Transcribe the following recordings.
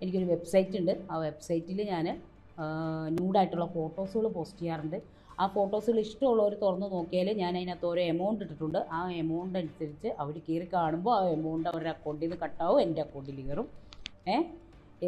എനിക്കൊരു വെബ്സൈറ്റ് ഉണ്ട്. ആ വെബ്സൈറ്റിൽ ഞാൻ ന്യൂഡായിട്ടുള്ള ഫോട്ടോസുകൾ പോസ്റ്റ് ചെയ്യാറുണ്ട്. ആ ഫോട്ടോസുകൾ ഇഷ്ടമുള്ളവർ തുറന്ന് നോക്കിയാൽ ഞാൻ അതിനകത്ത് ഓരോ എമൗണ്ട് ഇട്ടിട്ടുണ്ട്. ആ എമൗണ്ട് അനുസരിച്ച് അവർ കയറി കാണുമ്പോൾ ആ എമൗണ്ട് അവരുടെ അക്കൗണ്ടിൽ നിന്ന് കട്ടാവും, എൻ്റെ അക്കൗണ്ടിൽ കയറും.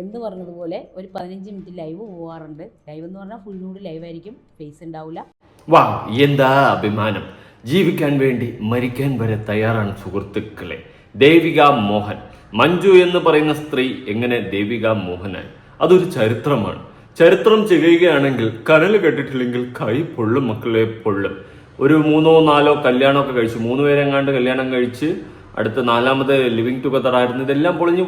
എന്ന് പറഞ്ഞതുപോലെ ഒരു 15 മിനിറ്റ് ലൈവ് പോകാറുണ്ട്. ലൈവ് എന്ന് പറഞ്ഞാൽ ഫുൾ ന്യൂഡ് ലൈവായിരിക്കും, ഫേസ് ഉണ്ടാവില്ല. വാ, എന്താ അഭിമാനം! ജീവിക്കാൻ വേണ്ടി മരിക്കാൻ വരെ തയ്യാറാണ് സുഹൃത്തുക്കളെ. ദേവിക മോഹൻ, മഞ്ജു എന്ന് പറയുന്ന സ്ത്രീ എങ്ങനെ ദേവിക മോഹനായി? അതൊരു ചരിത്രമാണ്. ചരിത്രം ചെയ്യുകയാണെങ്കിൽ കനൽ കെട്ടിട്ടില്ലെങ്കിൽ കൈ പൊള്ളും മക്കളെ, പൊള്ളും. ഒരു 3-4 കല്യാണമൊക്കെ കഴിച്ചു, 3 പേരെങ്ങാണ്ട് കല്യാണം കഴിച്ച് അടുത്ത 4ാമത് ലിവിങ് ടുഗദർ ആയിരുന്നു. ഇതെല്ലാം പൊളിഞ്ഞു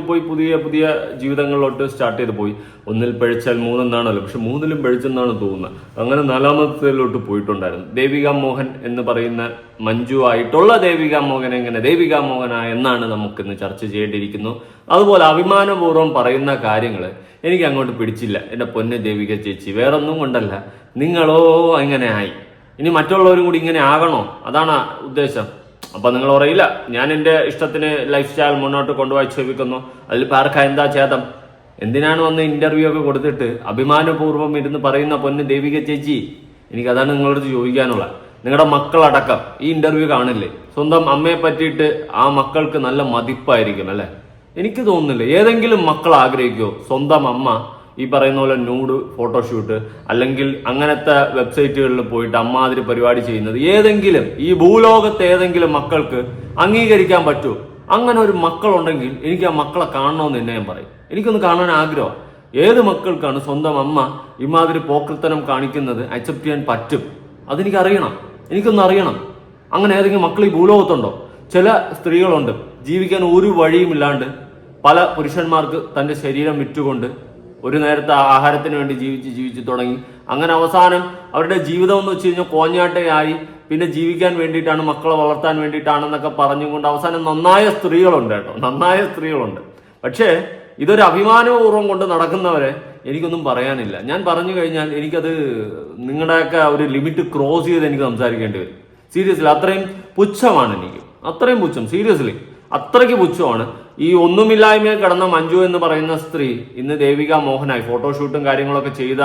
പോയി പുതിയ ജീവിതങ്ങളിലോട്ട് സ്റ്റാർട്ട് ചെയ്ത് പോയി. ഒന്നിൽ പഴിച്ചാൽ 3 എന്നാണല്ലോ, പക്ഷെ 3ലും പഴിച്ചെന്നാണ് തോന്നുന്നത്. അങ്ങനെ 4ാമത്തേലോട്ട് പോയിട്ടുണ്ടായിരുന്നു. ദേവിക മോഹൻ എന്ന് പറയുന്ന മഞ്ജു ആയിട്ടുള്ള ദേവിക മോഹൻ എങ്ങനെ ദേവിക മോഹനായ എന്നാണ് നമുക്കിന്ന് ചർച്ച ചെയ്യേണ്ടിയിരിക്കുന്നു. അതുപോലെ അഭിമാനപൂർവ്വം പറയുന്ന കാര്യങ്ങൾ എനിക്ക് അങ്ങോട്ട് പിടിച്ചില്ല. എൻ്റെ പൊന്നെ ദേവിക ചേച്ചി, വേറൊന്നും കൊണ്ടല്ല, നിങ്ങളോ ഇങ്ങനെ ആയി, ഇനി മറ്റുള്ളവരും കൂടി ഇങ്ങനെ ആകണോ? അതാണ് ഉദ്ദേശം. അപ്പൊ നിങ്ങൾ പറയില്ല ഞാൻ എൻ്റെ ഇഷ്ടത്തിന് ലൈഫ് സ്റ്റൈൽ മുന്നോട്ട് കൊണ്ടുപോയി ക്ഷേപിക്കുന്നു, അതിൽ പാർക്ക എന്താ ഛേദം? എന്തിനാണ് വന്ന് ഇന്റർവ്യൂ ഒക്കെ കൊടുത്തിട്ട് അഭിമാനപൂർവ്വം ഇരുന്ന് പറയുന്ന പൊന്ന് ദേവിക ചേച്ചി? എനിക്കതാണ് നിങ്ങളോട് ചോദിക്കാനുള്ള. നിങ്ങളുടെ മക്കളടക്കം ഈ ഇന്റർവ്യൂ കാണില്ലേ? സ്വന്തം അമ്മയെ പറ്റിയിട്ട് ആ മക്കൾക്ക് നല്ല മതിപ്പായിരിക്കും അല്ലെ? എനിക്ക് തോന്നുന്നില്ല ഏതെങ്കിലും മക്കൾ ആഗ്രഹിക്കുമോ സ്വന്തം അമ്മ ഈ പറയുന്ന പോലെ ന്യൂഡ് ഫോട്ടോഷൂട്ട് അല്ലെങ്കിൽ അങ്ങനത്തെ വെബ്സൈറ്റുകളിൽ പോയിട്ട് അമ്മാതിരി പരിപാടി ചെയ്യുന്നത് ഏതെങ്കിലും ഈ ഭൂലോകത്തെ ഏതെങ്കിലും മക്കൾക്ക് അംഗീകരിക്കാൻ പറ്റുമോ? അങ്ങനെ ഒരു മക്കളുണ്ടെങ്കിൽ എനിക്ക് ആ മക്കളെ കാണണമെന്ന് തന്നെ ഞാൻ പറയും. എനിക്കൊന്ന് കാണാൻ ആഗ്രഹമാണ്. ഏത് മക്കൾക്കാണ് സ്വന്തം അമ്മ ഇമാതിരി പോക്കൃത്തനം കാണിക്കുന്നത് അക്സെപ്റ്റ് ചെയ്യാൻ പറ്റും? അതെനിക്കറിയണം, എനിക്കൊന്ന് അറിയണം. അങ്ങനെ ഏതെങ്കിലും മക്കൾ ഈ ഭൂലോകത്തുണ്ടോ? ചില സ്ത്രീകളുണ്ട് ജീവിക്കാൻ ഒരു വഴിയുമില്ലാണ്ട് പല പുരുഷന്മാർക്ക് തൻ്റെ ശരീരം വിറ്റുകൊണ്ട് ഒരു നേരത്തെ ആഹാരത്തിന് വേണ്ടി ജീവിച്ച് തുടങ്ങി. അങ്ങനെ അവസാനം അവരുടെ ജീവിതം എന്ന് വെച്ച് കഴിഞ്ഞാൽ കോഞ്ഞാട്ടയായി. പിന്നെ ജീവിക്കാൻ വേണ്ടിയിട്ടാണ്, മക്കളെ വളർത്താൻ വേണ്ടിയിട്ടാണെന്നൊക്കെ പറഞ്ഞുകൊണ്ട് അവസാനം നന്നായ സ്ത്രീകളുണ്ട് കേട്ടോ, നന്നായ സ്ത്രീകളുണ്ട്. പക്ഷേ ഇതൊരു അഭിമാനപൂർവ്വം കൊണ്ട് നടക്കുന്നവരെ എനിക്കൊന്നും പറയാനില്ല. ഞാൻ പറഞ്ഞു കഴിഞ്ഞാൽ എനിക്കത് നിങ്ങളുടെയൊക്കെ ഒരു ലിമിറ്റ് ക്രോസ് ചെയ്ത് എനിക്ക് സംസാരിക്കേണ്ടി വരും. സീരിയസ്ലി അത്രയും പുച്ഛമാണ് എനിക്ക്, അത്രയും പുച്ഛം, സീരിയസ്ലി അത്രയ്ക്ക് പുച്ഛമാണ്. ഈ ഒന്നുമില്ലായ്മയിൽ കിടന്ന മഞ്ജു എന്ന് പറയുന്ന സ്ത്രീ ഇന്ന് ദേവിക മോഹനായി ഫോട്ടോഷൂട്ടും കാര്യങ്ങളൊക്കെ ചെയ്ത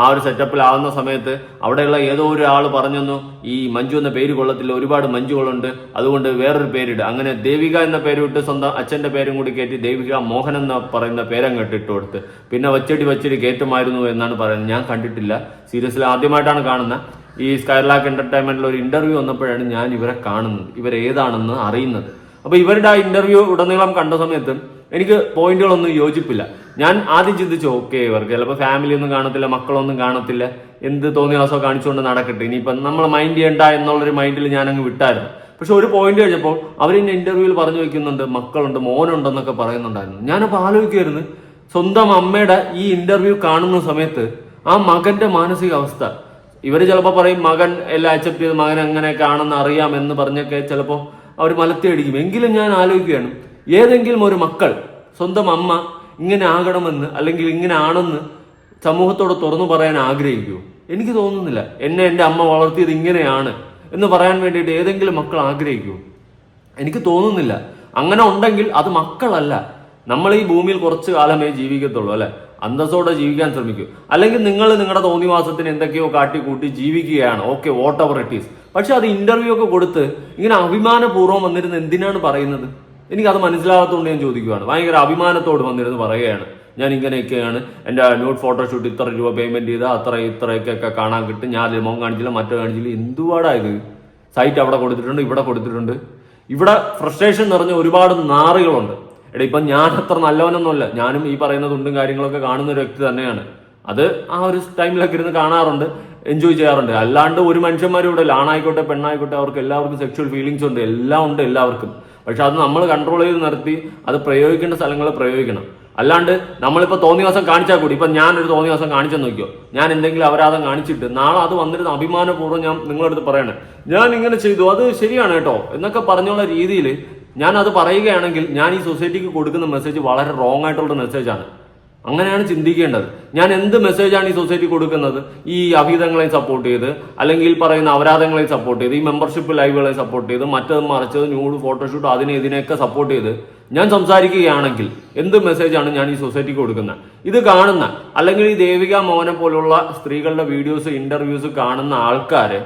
ആ ഒരു സെറ്റപ്പിലാവുന്ന സമയത്ത് അവിടെയുള്ള ഏതോ ഒരാൾ പറഞ്ഞെന്നു ഈ മഞ്ജു എന്ന പേര് കൊള്ളത്തില്ല, ഒരുപാട് മഞ്ജുകളുണ്ട്, അതുകൊണ്ട് വേറൊരു പേരിട്. അങ്ങനെ ദേവിക എന്ന പേര് വിട്ട് സ്വന്തം അച്ഛൻ്റെ പേരും കൂടി കയറ്റി ദേവിക മോഹൻ എന്ന് പറയുന്ന പേരങ്ങ് ഇട്ട് കൊടുത്ത് പിന്നെ വച്ചടി കയറ്റുമായിരുന്നു എന്നാണ് പറയുന്നത്. ഞാൻ കണ്ടിട്ടില്ല, സീരിയസ്ലി ആദ്യമായിട്ടാണ് കാണുന്നത്. ഈ സ്കൈലാക്ക് എന്റർടൈൻമെന്റിൽ ഒരു ഇന്റർവ്യൂ വന്നപ്പോഴാണ് ഞാൻ ഇവരെ കാണുന്നത്, ഇവരേതാണെന്ന് അറിയുന്നത്. അപ്പൊ ഇവരുടെ ആ ഇന്റർവ്യൂ ഉടനീളം കണ്ട സമയത്ത് എനിക്ക് പോയിന്റുകളൊന്നും യോജിപ്പില്ല. ഞാൻ ആദ്യം ചിന്തിച്ചു, ഓക്കെ ഇവർക്ക് ചിലപ്പോൾ ഫാമിലി ഒന്നും കാണത്തില്ല, മക്കളൊന്നും കാണത്തില്ല, എന്ത് തോന്നിയ ദിവസം കാണിച്ചുകൊണ്ട് നടക്കട്ടെ, ഇനിയിപ്പം നമ്മൾ മൈൻഡ് ചെയ്യണ്ട എന്നുള്ളൊരു മൈൻഡിൽ ഞാൻ അങ്ങ് വിട്ടായിരുന്നു. പക്ഷെ ഒരു പോയിന്റ് കഴിഞ്ഞപ്പോൾ അവരിന്റെ ഇന്റർവ്യൂവിൽ പറഞ്ഞു വെക്കുന്നുണ്ട് മക്കളുണ്ട്, മോനുണ്ടെന്നൊക്കെ പറയുന്നുണ്ടായിരുന്നു. ഞാനപ്പോൾ ആലോചിക്കുമായിരുന്നു, സ്വന്തം അമ്മയുടെ ഈ ഇന്റർവ്യൂ കാണുന്ന സമയത്ത് ആ മകന്റെ മാനസികാവസ്ഥ. ഇവർ ചിലപ്പോൾ പറയും മകൻ എല്ലാം അക്സെപ്റ്റ് ചെയ്ത് മകൻ എങ്ങനെയൊക്കെ ആണെന്ന് അറിയാം എന്ന് പറഞ്ഞൊക്കെ ചിലപ്പോൾ അവർ മലത്തി അടിക്കും. എങ്കിലും ഞാൻ ആലോചിക്കുകയാണ്, ഏതെങ്കിലും ഒരു മക്കൾ സ്വന്തം അമ്മ ഇങ്ങനെ ആകണമെന്ന് അല്ലെങ്കിൽ ഇങ്ങനെ ആണെന്ന് സമൂഹത്തോട് തുറന്നു പറയാൻ ആഗ്രഹിക്കുമോ? എനിക്ക് തോന്നുന്നില്ല. എന്നെ എൻ്റെ അമ്മ വളർത്തിയത് ഇങ്ങനെയാണ് എന്ന് പറയാൻ വേണ്ടിയിട്ട് ഏതെങ്കിലും മക്കൾ ആഗ്രഹിക്കുമോ? എനിക്ക് തോന്നുന്നില്ല. അങ്ങനെ ഉണ്ടെങ്കിൽ അത് മക്കളല്ല. നമ്മൾ ഈ ഭൂമിയിൽ കുറച്ച് കാലമേ ജീവിക്കത്തുള്ളൂ അല്ലെ? അന്തസ്സോടെ ജീവിക്കാൻ ശ്രമിക്കൂ. അല്ലെങ്കിൽ നിങ്ങൾ നിങ്ങളുടെ തോന്നിവാസത്തിന് എന്തൊക്കെയോ കാട്ടിക്കൂട്ടി ജീവിക്കുകയാണ്, okay, what ever it is. പക്ഷെ അത് ഇന്റർവ്യൂ ഒക്കെ കൊടുത്ത് ഇങ്ങനെ അഭിമാനപൂർവ്വം വന്നിരുന്ന് എന്തിനാണ് പറയുന്നത്? എനിക്കത് മനസ്സിലാകാത്തതുകൊണ്ട് ഞാൻ ചോദിക്കുകയാണ്. ഭയങ്കര അഭിമാനത്തോട് വന്നിരുന്ന് പറയുകയാണ്, ഞാൻ ഇങ്ങനെയൊക്കെയാണ്, എൻ്റെ ന്യൂഡ് ഫോട്ടോഷൂട്ട് ഇത്ര രൂപ പേയ്മെന്റ് ചെയ്താൽ ഇത്രയൊക്കെ കാണാൻ കിട്ടും, ഞാൻ മുഖം കാണിച്ചില്ല, മറ്റോ കാണിച്ചില്ല. എന്തുവാടാ ഇത്? സൈറ്റ് അവിടെ കൊടുത്തിട്ടുണ്ട്, ഇവിടെ കൊടുത്തിട്ടുണ്ട്. ഇവിടെ ഫ്രസ്ട്രേഷൻ നിറഞ്ഞ ഒരുപാട് നാറികളുണ്ട്. എടാ ഇപ്പം ഞാൻ അത്ര നല്ലവനൊന്നുമല്ല, ഞാനും ഈ പറയുന്ന തുണ്ടും കാര്യങ്ങളൊക്കെ കാണുന്ന ഒരു വ്യക്തി തന്നെയാണ്. അത് ആ ഒരു ടൈമിലൊക്കെ ഇരുന്ന് കാണാറുണ്ട്, എൻജോയ് ചെയ്യാറുണ്ട്. അല്ലാണ്ട് ഒരു മനുഷ്യന്മാരും ഇവിടെ ആണായിക്കോട്ടെ പെണ്ണായിക്കോട്ടെ അവർക്ക് എല്ലാവർക്കും സെക്ഷൽ ഫീലിങ്സ് ഉണ്ട്, എല്ലാം ഉണ്ട് എല്ലാവർക്കും. പക്ഷെ അത് നമ്മൾ കൺട്രോൾ ചെയ്ത് നിർത്തി അത് പ്രയോഗിക്കേണ്ട സ്ഥലങ്ങളിൽ പ്രയോഗിക്കണം. അല്ലാണ്ട് നമ്മളിപ്പോൾ തോന്നിവാസം കാണിച്ചാൽ കൂടി, ഇപ്പം ഞാനൊരു തോന്നിവാസം കാണിച്ചെന്ന് നോക്കിയോ, ഞാൻ എന്തെങ്കിലും അപരാധം കാണിച്ചിട്ട് നാളെ അത് വന്നിരുന്ന അഭിമാനപൂർവ്വം ഞാൻ നിങ്ങളടുത്ത് പറയണേ ഞാൻ ഇങ്ങനെ ചെയ്തു, അത് ശരിയാണ് കേട്ടോ എന്നൊക്കെ പറഞ്ഞുള്ള രീതിയിൽ ഞാൻ അത് പറയുകയാണെങ്കിൽ ഞാൻ ഈ സൊസൈറ്റിക്ക് കൊടുക്കുന്ന മെസ്സേജ് വളരെ റോങ് ആയിട്ടുള്ള മെസ്സേജാണ്. അങ്ങനെയാണ് ചിന്തിക്കേണ്ടത്. ഞാൻ എന്ത് മെസ്സേജാണ് ഈ സൊസൈറ്റി കൊടുക്കുന്നത്? ഈ അഭീതങ്ങളെ സപ്പോർട്ട് ചെയ്ത് അല്ലെങ്കിൽ പറയുന്ന അപരാധങ്ങളെ സപ്പോർട്ട് ചെയ്ത് ഈ മെമ്പർഷിപ്പ് ലൈവുകളെ സപ്പോർട്ട് ചെയ്ത് മറ്റത് മറിച്ചത് ന്യൂഡ് ഫോട്ടോഷൂട്ട് അതിനെ ഇതിനെയൊക്കെ സപ്പോർട്ട് ചെയ്ത് ഞാൻ സംസാരിക്കുകയാണെങ്കിൽ എന്ത് മെസ്സേജാണ് ഞാൻ ഈ സൊസൈറ്റിക്ക് കൊടുക്കുന്നത്? ഇത് കാണുന്ന അല്ലെങ്കിൽ ഈ ദേവിക മോഹനെ പോലുള്ള സ്ത്രീകളുടെ വീഡിയോസ് ഇന്റർവ്യൂസ് കാണുന്ന ആൾക്കാര്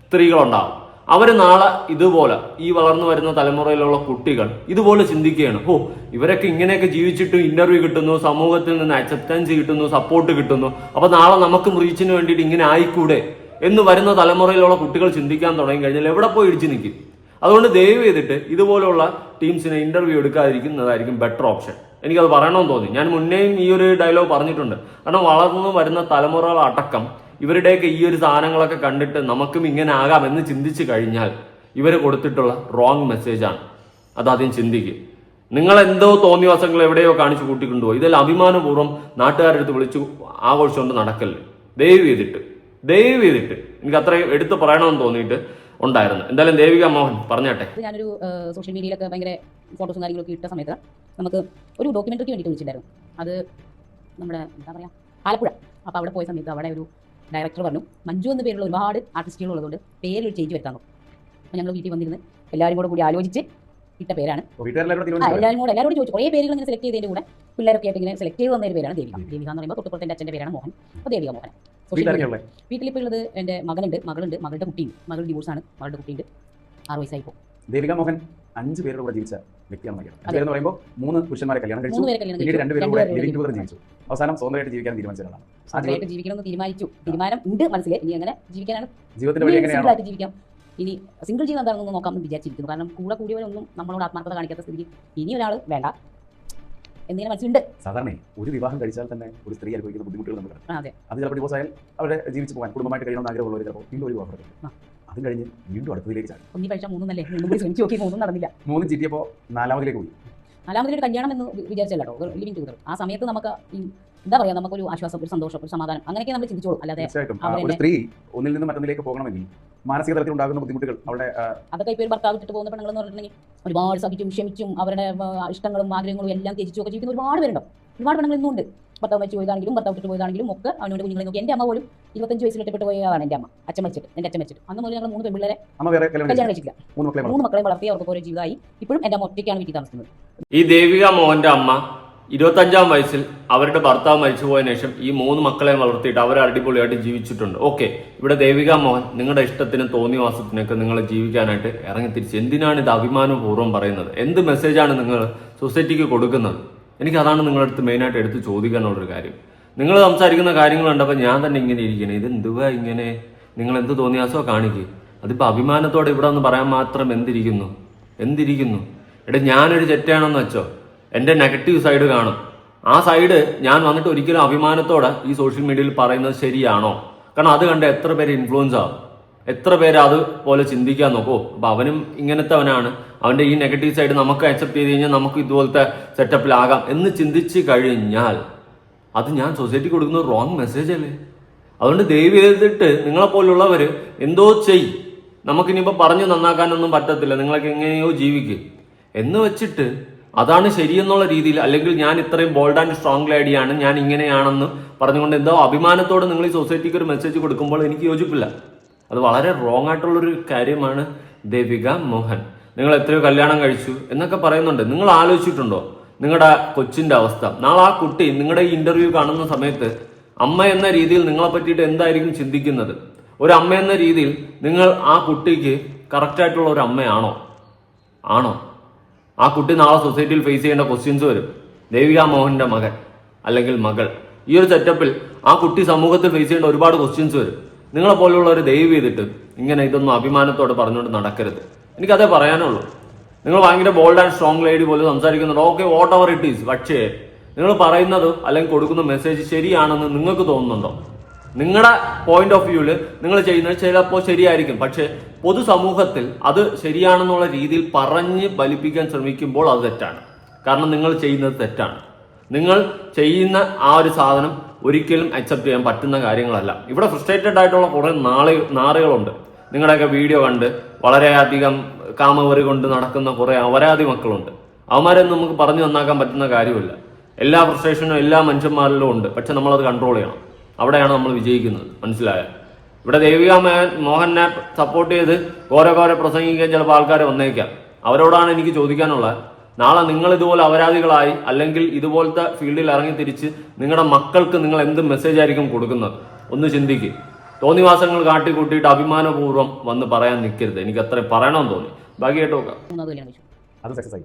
സ്ത്രീകളുണ്ടാവും. അവർ നാളെ ഇതുപോലെ ഈ വളർന്നു വരുന്ന തലമുറയിലുള്ള കുട്ടികൾ ഇതുപോലെ ചിന്തിക്കുകയാണ്, ഓ ഇവരൊക്കെ ഇങ്ങനെയൊക്കെ ജീവിച്ചിട്ട് ഇന്റർവ്യൂ കിട്ടുന്നു, സമൂഹത്തിൽ നിന്ന് അക്സെപ്റ്റൻസ് കിട്ടുന്നു, സപ്പോർട്ട് കിട്ടുന്നു, അപ്പൊ നാളെ നമുക്കും റീച്ചിന് വേണ്ടിയിട്ട് ഇങ്ങനെ ആയിക്കൂടെ എന്ന് വരുന്ന തലമുറയിലുള്ള കുട്ടികൾ ചിന്തിക്കാൻ തുടങ്ങി കഴിഞ്ഞാൽ എവിടെ പോയി ഇടിച്ചു നിൽക്കും? അതുകൊണ്ട് ദയവ് ചെയ്തിട്ട് ഇതുപോലുള്ള ടീംസിനെ ഇന്റർവ്യൂ എടുക്കാതിരിക്കുന്നതായിരിക്കും ബെറ്റർ ഓപ്ഷൻ. എനിക്കത് പറയണമെന്ന് തോന്നി. ഞാൻ മുന്നേയും ഈ ഒരു ഡയലോഗ് പറഞ്ഞിട്ടുണ്ട്. കാരണം വളർന്നു വരുന്ന തലമുറകളടക്കം ഇവരുടെയൊക്കെ ഈ ഒരു സാധനങ്ങളൊക്കെ കണ്ടിട്ട് നമുക്കും ഇങ്ങനെ ആകാം എന്ന് ചിന്തിച്ചു കഴിഞ്ഞാൽ ഇവർ കൊടുത്തിട്ടുള്ള റോങ് മെസ്സേജാണ്. അതാദ്യം ചിന്തിക്കുക. നിങ്ങൾ എന്തോ തോന്നിവാസങ്ങൾ എവിടെയോ കാണിച്ചു കൂട്ടിക്കൊണ്ടുപോയി ഇതെല്ലാം അഭിമാനപൂർവ്വം നാട്ടുകാരുടെ അടുത്ത് വിളിച്ചു ആഘോഷിച്ചുകൊണ്ട് നടക്കല്ലേ. ദയവ് ചെയ്തിട്ട് എനിക്ക് അത്രയും എടുത്ത് പറയണമെന്ന് തോന്നിയിട്ട് ഉണ്ടായിരുന്നു. എന്തായാലും ദേവിക മോഹൻ പറഞ്ഞാട്ടെ. ഞാനൊരു സോഷ്യൽ മീഡിയയിലൊക്കെ ഭയങ്കര ഫോട്ടോസും കാര്യങ്ങളൊക്കെ ഇട്ട സമയത്ത് നമുക്ക് ഒരു ഡോക്യുമെന്ററിക്ക് വേണ്ടിയിട്ട് വിളിച്ചിട്ടുണ്ടായിരുന്നു. അത് നമ്മുടെ എന്താ പറയുക ആലപ്പുഴ. അപ്പോൾ അവിടെ പോയ സമയത്ത് അവിടെ ഒരു ഡയറക്ടർ പറഞ്ഞു, മഞ്ജു എന്ന പേരുള്ള ഒരുപാട് ആർട്ടിസ്റ്റുകൾ ഉള്ളതുകൊണ്ട് പേരിലൊരു ചേഞ്ച് വരുത്താൻ. അപ്പോൾ ഞങ്ങൾ വീട്ടിൽ വന്നിരുന്ന് എല്ലാവരും കൂടി ആലോചിച്ച് ഇട്ട പേരാണ്. എല്ലാവരോടും ചോദിച്ചു. കുറേ പേരുകൾ ഇങ്ങനെ സെലക്ട് ചെയ്തതിൻ്റെ കൂടെ പിള്ളേരൊക്കെ ആയിട്ട് ഇങ്ങനെ സെലക്ട് ചെയ്ത് വന്നൊരു പേരാണ് ദേവിക. ദേവിക എന്ന് പറയുമ്പോൾ തൊട്ടുപുറത്ത് എൻ്റെ അച്ഛൻ്റെ പേരാണ് മോഹൻ. അപ്പോൾ ദേവിക മോഹൻ. വീട്ടിലിപ്പോൾ ഉള്ളത് എൻ്റെ മകളുണ്ട്, മകളുടെ കുട്ടിയുണ്ട്. മകൾ ഡിവോഴ്സാണ്, മകളുടെ കുട്ടിയുണ്ട്, 6 വയസ്സായിപ്പോൾ. ദേവിക മോഹൻ 5 പേരുടെ കൂടെ ജീവിച്ച വ്യക്തിയാണെന്ന് അറിയാം. എന്ന് പറയുമ്പോൾ 3 പുരുഷന്മാരെ കല്യാണം കഴിച്ചു, പിന്നീട് 2 പേരും കൂടെ ലിവിംഗ് ടുഗദർ ജീവിച്ചു. അവസാനം സ്വന്തമായിട്ട് ജീവിക്കാൻ തീരുമാനിച്ചതാണ്. സ്വന്തമായിട്ട് ജീവിക്കണമെന്ന് തീരുമാനം ഉണ്ട് മനസ്സിൽ. ഇനി അങ്ങനെ ജീവിക്കാനാണ് ജീവിതത്തിന്റെ വഴി എങ്ങനെയാണ് സിംഗിളായിട്ട് ജീവിക്കാം. ഇനി സിംഗിൾ ജീവിതം എന്താണെന്ന് നോക്കാമെന്ന് വിചാരിച്ചിരിക്കുന്നു. കാരണം കൂടിയവരൊന്നും നമ്മളോട് ആത്മാർത്ഥത കാണിക്കാത്ത സ്ഥിതിക്ക് ഇനി ഒരാൾ വേണ്ട എന്നിങ്ങനെ മനസ്സിലുണ്ട്. സാധാരണ ഒരു വിവാഹം കഴിച്ചാൽ തന്നെ ഒരു സ്ത്രീ അനുഭവിക്കുന്ന ബുദ്ധിമുട്ടുകൾ നമുക്ക് അതെ. അത് ചിലപ്പോൾ ഡിവോഴ്സ് ആയാൽ അവരുടെ ജീവിച്ചു പോകാൻ കുടുംബമായിട്ട് കഴിയണമെന്ന് ആഗ്രഹമുള്ളവർ ചിലപ്പോൾ വീണ്ടും ഒരു വിവാഹം എടുക്കും. അത് കഴിഞ്ഞ് വീണ്ടും അടുത്തതിലേക്ക് ചാടി. ഒന്നി കഴിച്ചാൽ 3 നല്ലേ, 3 കൂടി ശ്രമിച്ചു നോക്കി, 3 നടന്നില്ല. 3 ചീറ്റിയപ്പോൾ 4ാമതിലേക്ക് പോയി. 4ാമതിലൊരു കല്യാണം എന്ന് വിചാരിച്ചല്ലോ, ലിവിംഗ് ടുഗദർ. ആ സമയത്ത് നമുക്ക് എന്താ പറയുക, നമുക്കൊരു ആശ്വാസം, ഒരു സന്തോഷം, ഒരു സമാധാനം, അങ്ങനെയൊക്കെ നമ്മൾ ചിന്തിച്ചോളൂ. അല്ലാതെ ഒരു സ്ത്രീ ഒന്നിൽ നിന്ന് മറ്റൊന്നിലേക്ക് പോകണമെങ്കിൽ മാനസിക തലത്തിൽ ഉണ്ടാകുന്ന ബുദ്ധിമുട്ടുകൾ അവിടെ അതൊക്കെ ഇപ്പോൾ ഭർത്താവ് വിട്ടിട്ട് പോകുന്ന പെണ്ണുങ്ങൾ എന്ന് പറഞ്ഞിട്ടുണ്ടെങ്കിൽ ഒരുപാട് സഹിച്ചും ക്ഷമിച്ചും അവരുടെ ഇഷ്ടങ്ങളും ആഗ്രഹങ്ങളും എല്ലാം ത്യജിച്ചും ഒക്കെ ജീവിക്കുന്ന ഒരുപാട് പേരുണ്ടോ. ഒരുപാട് പെണ്ണുങ്ങൾ ഇന്നുണ്ട്. ഭർത്താവ് മരിച്ചു പോയതാണെങ്കിലും ഭർത്താവ് വിട്ടിട്ട് പോയതാണെങ്കിലും ഒക്കെ അവനോട് കുഞ്ഞുങ്ങളെ നോക്കി. എൻ്റെ അമ്മ പോലും 25 വയസ്സിൽ ഇട്ടപ്പെട്ട് പോയതാണ്. എൻ്റെ അമ്മ അച്ഛൻ മരിച്ചിട്ട് അന്ന് മുതൽ ഞങ്ങൾ 3 പെൺപിള്ളേരെ കല്യാണം കഴിച്ചില്ല. 3 മക്കളെ വളർത്തി അവർക്ക് ഓരോ ജീവിതമായി. ഇപ്പോഴും എൻ്റെ അമ്മ ഒറ്റയ്ക്കാണ് വീട്ടിൽ താമസിക്കുന്നത്. ഈ ദേവിക മോഹന്റെ അമ്മ 25-ാം വയസ്സിൽ അവരുടെ ഭർത്താവ് മരിച്ചു പോയതിനു ശേഷം ഈ 3 മക്കളെ വളർത്തിയിട്ട് അവർ അടിപൊളിയായിട്ട് ജീവിച്ചിട്ടുണ്ട്. ഓക്കെ, ഇവിടെ ദേവിക മോഹൻ നിങ്ങളുടെ ഇഷ്ടത്തിനും തോന്നിവാസത്തിനൊക്കെ നിങ്ങൾ ജീവിക്കാനായിട്ട് ഇറങ്ങിത്തിരിച്ച് എന്തിനാണ് ഇത് അഭിമാനപൂർവ്വം പറയുന്നത്? എന്ത് മെസ്സേജാണ് നിങ്ങൾ സൊസൈറ്റിക്ക് കൊടുക്കുന്നത്? എനിക്കതാണ് നിങ്ങളുടെ അടുത്ത് മെയിനായിട്ട് എടുത്ത് ചോദിക്കാനുള്ളൊരു കാര്യം. നിങ്ങൾ സംസാരിക്കുന്ന കാര്യങ്ങൾ കണ്ടപ്പോൾ ഞാൻ തന്നെ ഇങ്ങനെ ഇരിക്കണേ, ഇത് എന്തുവാ ഇങ്ങനെ? നിങ്ങൾ എന്ത് തോന്നിയാസോ കാണിക്കുക. അതിപ്പോൾ അഭിമാനത്തോടെ ഇവിടെ ഒന്ന് പറയാൻ മാത്രം എന്തിരിക്കുന്നു? എടാ ഞാനൊരു തെറ്റാണെന്ന് വെച്ചോ, എൻ്റെ നെഗറ്റീവ് സൈഡ് കാണും. ആ സൈഡ് ഞാൻ വന്നിട്ട് ഒരിക്കലും അഭിമാനത്തോടെ ഈ സോഷ്യൽ മീഡിയയിൽ പറയുന്നത് ശരിയാണോ? കാരണം അത് കണ്ട് എത്ര പേര് ഇൻഫ്ലുവൻസ് ആവും, എത്ര പേര് അതുപോലെ ചിന്തിക്കാൻ നോക്കോ. അപ്പൊ അവനും ഇങ്ങനത്തെവനാണ്, അവന്റെ ഈ നെഗറ്റീവ് സൈഡ് നമുക്ക് അക്സെപ്റ്റ് ചെയ്ത് കഴിഞ്ഞാൽ നമുക്ക് ഇതുപോലത്തെ സെറ്റപ്പിലാകാം എന്ന് ചിന്തിച്ച് കഴിഞ്ഞാൽ അത് ഞാൻ സൊസൈറ്റി കൊടുക്കുന്ന റോങ് മെസ്സേജ് അല്ലേ? അതുകൊണ്ട് ദയവ് ചെയ്തിട്ട് നിങ്ങളെപ്പോലുള്ളവർ എന്തോ നമുക്കിനിയിപ്പോൾ പറഞ്ഞു നന്നാക്കാനൊന്നും പറ്റത്തില്ല, നിങ്ങളൊക്കെ എങ്ങനെയോ ജീവിക്കുക എന്ന് വെച്ചിട്ട് അതാണ് ശരിയെന്നുള്ള രീതിയിൽ, അല്ലെങ്കിൽ ഞാൻ ഇത്രയും ബോൾഡ് ആൻഡ് സ്ട്രോങ് ലേഡിയാണ്, ഞാൻ ഇങ്ങനെയാണെന്ന് പറഞ്ഞുകൊണ്ട് എന്തോ അഭിമാനത്തോടെ നിങ്ങൾ ഈ സൊസൈറ്റിക്ക് ഒരു മെസ്സേജ് കൊടുക്കുമ്പോൾ എനിക്ക് യോജിപ്പില്ല. അത് വളരെ റോങ് ആയിട്ടുള്ളൊരു കാര്യമാണ്. ദേവിക മോഹൻ നിങ്ങൾ എത്രയോ കല്യാണം കഴിച്ചു എന്നൊക്കെ പറയുന്നുണ്ട്. നിങ്ങൾ ആലോചിച്ചിട്ടുണ്ടോ നിങ്ങളുടെ കൊച്ചിന്റെ അവസ്ഥ? നാളെ ആ കുട്ടി നിങ്ങളുടെ ഈ ഇന്റർവ്യൂ കാണുന്ന സമയത്ത് അമ്മ എന്ന രീതിയിൽ നിങ്ങളെ പറ്റിയിട്ട് എന്തായിരിക്കും ചിന്തിക്കുന്നത്? ഒരു അമ്മ എന്ന രീതിയിൽ നിങ്ങൾ ആ കുട്ടിക്ക് കറക്റ്റായിട്ടുള്ള ഒരു അമ്മയാണോ? ആ കുട്ടി നാളെ സൊസൈറ്റിയിൽ ഫേസ് ചെയ്യേണ്ട ക്വസ്റ്റ്യൻസ് വരും. ദേവിക മോഹന്റെ മകൻ അല്ലെങ്കിൽ മകൾ, ഈ ഒരു സെറ്റപ്പിൽ ആ കുട്ടി സമൂഹത്തിൽ ഫേസ് ചെയ്യേണ്ട ഒരുപാട് ക്വസ്റ്റ്യൻസ് വരും. നിങ്ങളെ പോലുള്ളവർ ദയവ് ചെയ്തിട്ട് ഇങ്ങനെ ഇതൊന്നും അഭിമാനത്തോടെ പറഞ്ഞുകൊണ്ട് നടക്കരുത്. എനിക്കതേ പറയാനുള്ളൂ. നിങ്ങൾ ഭയങ്കര ബോൾഡ് ആൻഡ് സ്ട്രോങ് ലേഡി പോലെ സംസാരിക്കുന്നുണ്ട്, okay what ever it is. പക്ഷേ നിങ്ങൾ പറയുന്നത് അല്ലെങ്കിൽ കൊടുക്കുന്ന മെസ്സേജ് ശരിയാണെന്ന് നിങ്ങൾക്ക് തോന്നുന്നുണ്ടോ? നിങ്ങളുടെ പോയിന്റ് ഓഫ് വ്യൂവിൽ നിങ്ങൾ ചെയ്യുന്നത് ചിലപ്പോൾ ശരിയായിരിക്കും, പക്ഷെ പൊതുസമൂഹത്തിൽ അത് ശരിയാണെന്നുള്ള രീതിയിൽ പറഞ്ഞ് ബലിപ്പിക്കാൻ ശ്രമിക്കുമ്പോൾ അത് തെറ്റാണ്. കാരണം നിങ്ങൾ ചെയ്യുന്നത് തെറ്റാണ്. നിങ്ങൾ ചെയ്യുന്ന ആ ഒരു സാധനം ഒരിക്കലും അക്സെപ്റ്റ് ചെയ്യാൻ പറ്റുന്ന കാര്യങ്ങളല്ല. ഇവിടെ ഫ്രസ്ട്രേറ്റഡ് ആയിട്ടുള്ള കുറേ നാറുകളുണ്ട്. നിങ്ങളുടെയൊക്കെ വീഡിയോ കണ്ട് വളരെയധികം കാമവറി കൊണ്ട് നടക്കുന്ന കുറേ അപരാധി മക്കളുണ്ട്. അവന്മാരൊന്നും നമുക്ക് പറഞ്ഞു നന്നാക്കാൻ പറ്റുന്ന കാര്യമില്ല. എല്ലാ ഫ്രസ്ട്രേഷനും എല്ലാ മനുഷ്യന്മാരിലും ഉണ്ട്, പക്ഷെ നമ്മളത് കൺട്രോൾ ചെയ്യണം. അവിടെയാണ് നമ്മൾ വിജയിക്കുന്നത്. മനസ്സിലായോ? ഇവിടെ ദേവിക മോഹനെ സപ്പോർട്ട് ചെയ്ത് ഘോര പ്രസംഗിക്കാൻ ചിലപ്പോൾ ആൾക്കാർ വന്നേക്കാം. അവരോടാണ് എനിക്ക് ചോദിക്കാനുള്ളത്, നാളെ നിങ്ങൾ ഇതുപോലെ അപരാധികളായി അല്ലെങ്കിൽ ഇതുപോലത്തെ ഫീൽഡിൽ ഇറങ്ങി തിരിച്ച് നിങ്ങളുടെ മക്കൾക്ക് നിങ്ങൾ എന്ത് മെസ്സേജ് ആയിരിക്കും കൊടുക്കുന്നത്? ഒന്ന് ചിന്തിക്കുക. തോന്നിവാസങ്ങൾ കാട്ടിക്കൂട്ടിയിട്ട് അഭിമാനപൂർവ്വം വന്ന് പറയാൻ നിൽക്കരുത്. എനിക്ക് അത്ര പറയണമെന്ന് തോന്നി. ബാക്കിയായിട്ട് നോക്കാം. അത് സക്സസ് ആയി.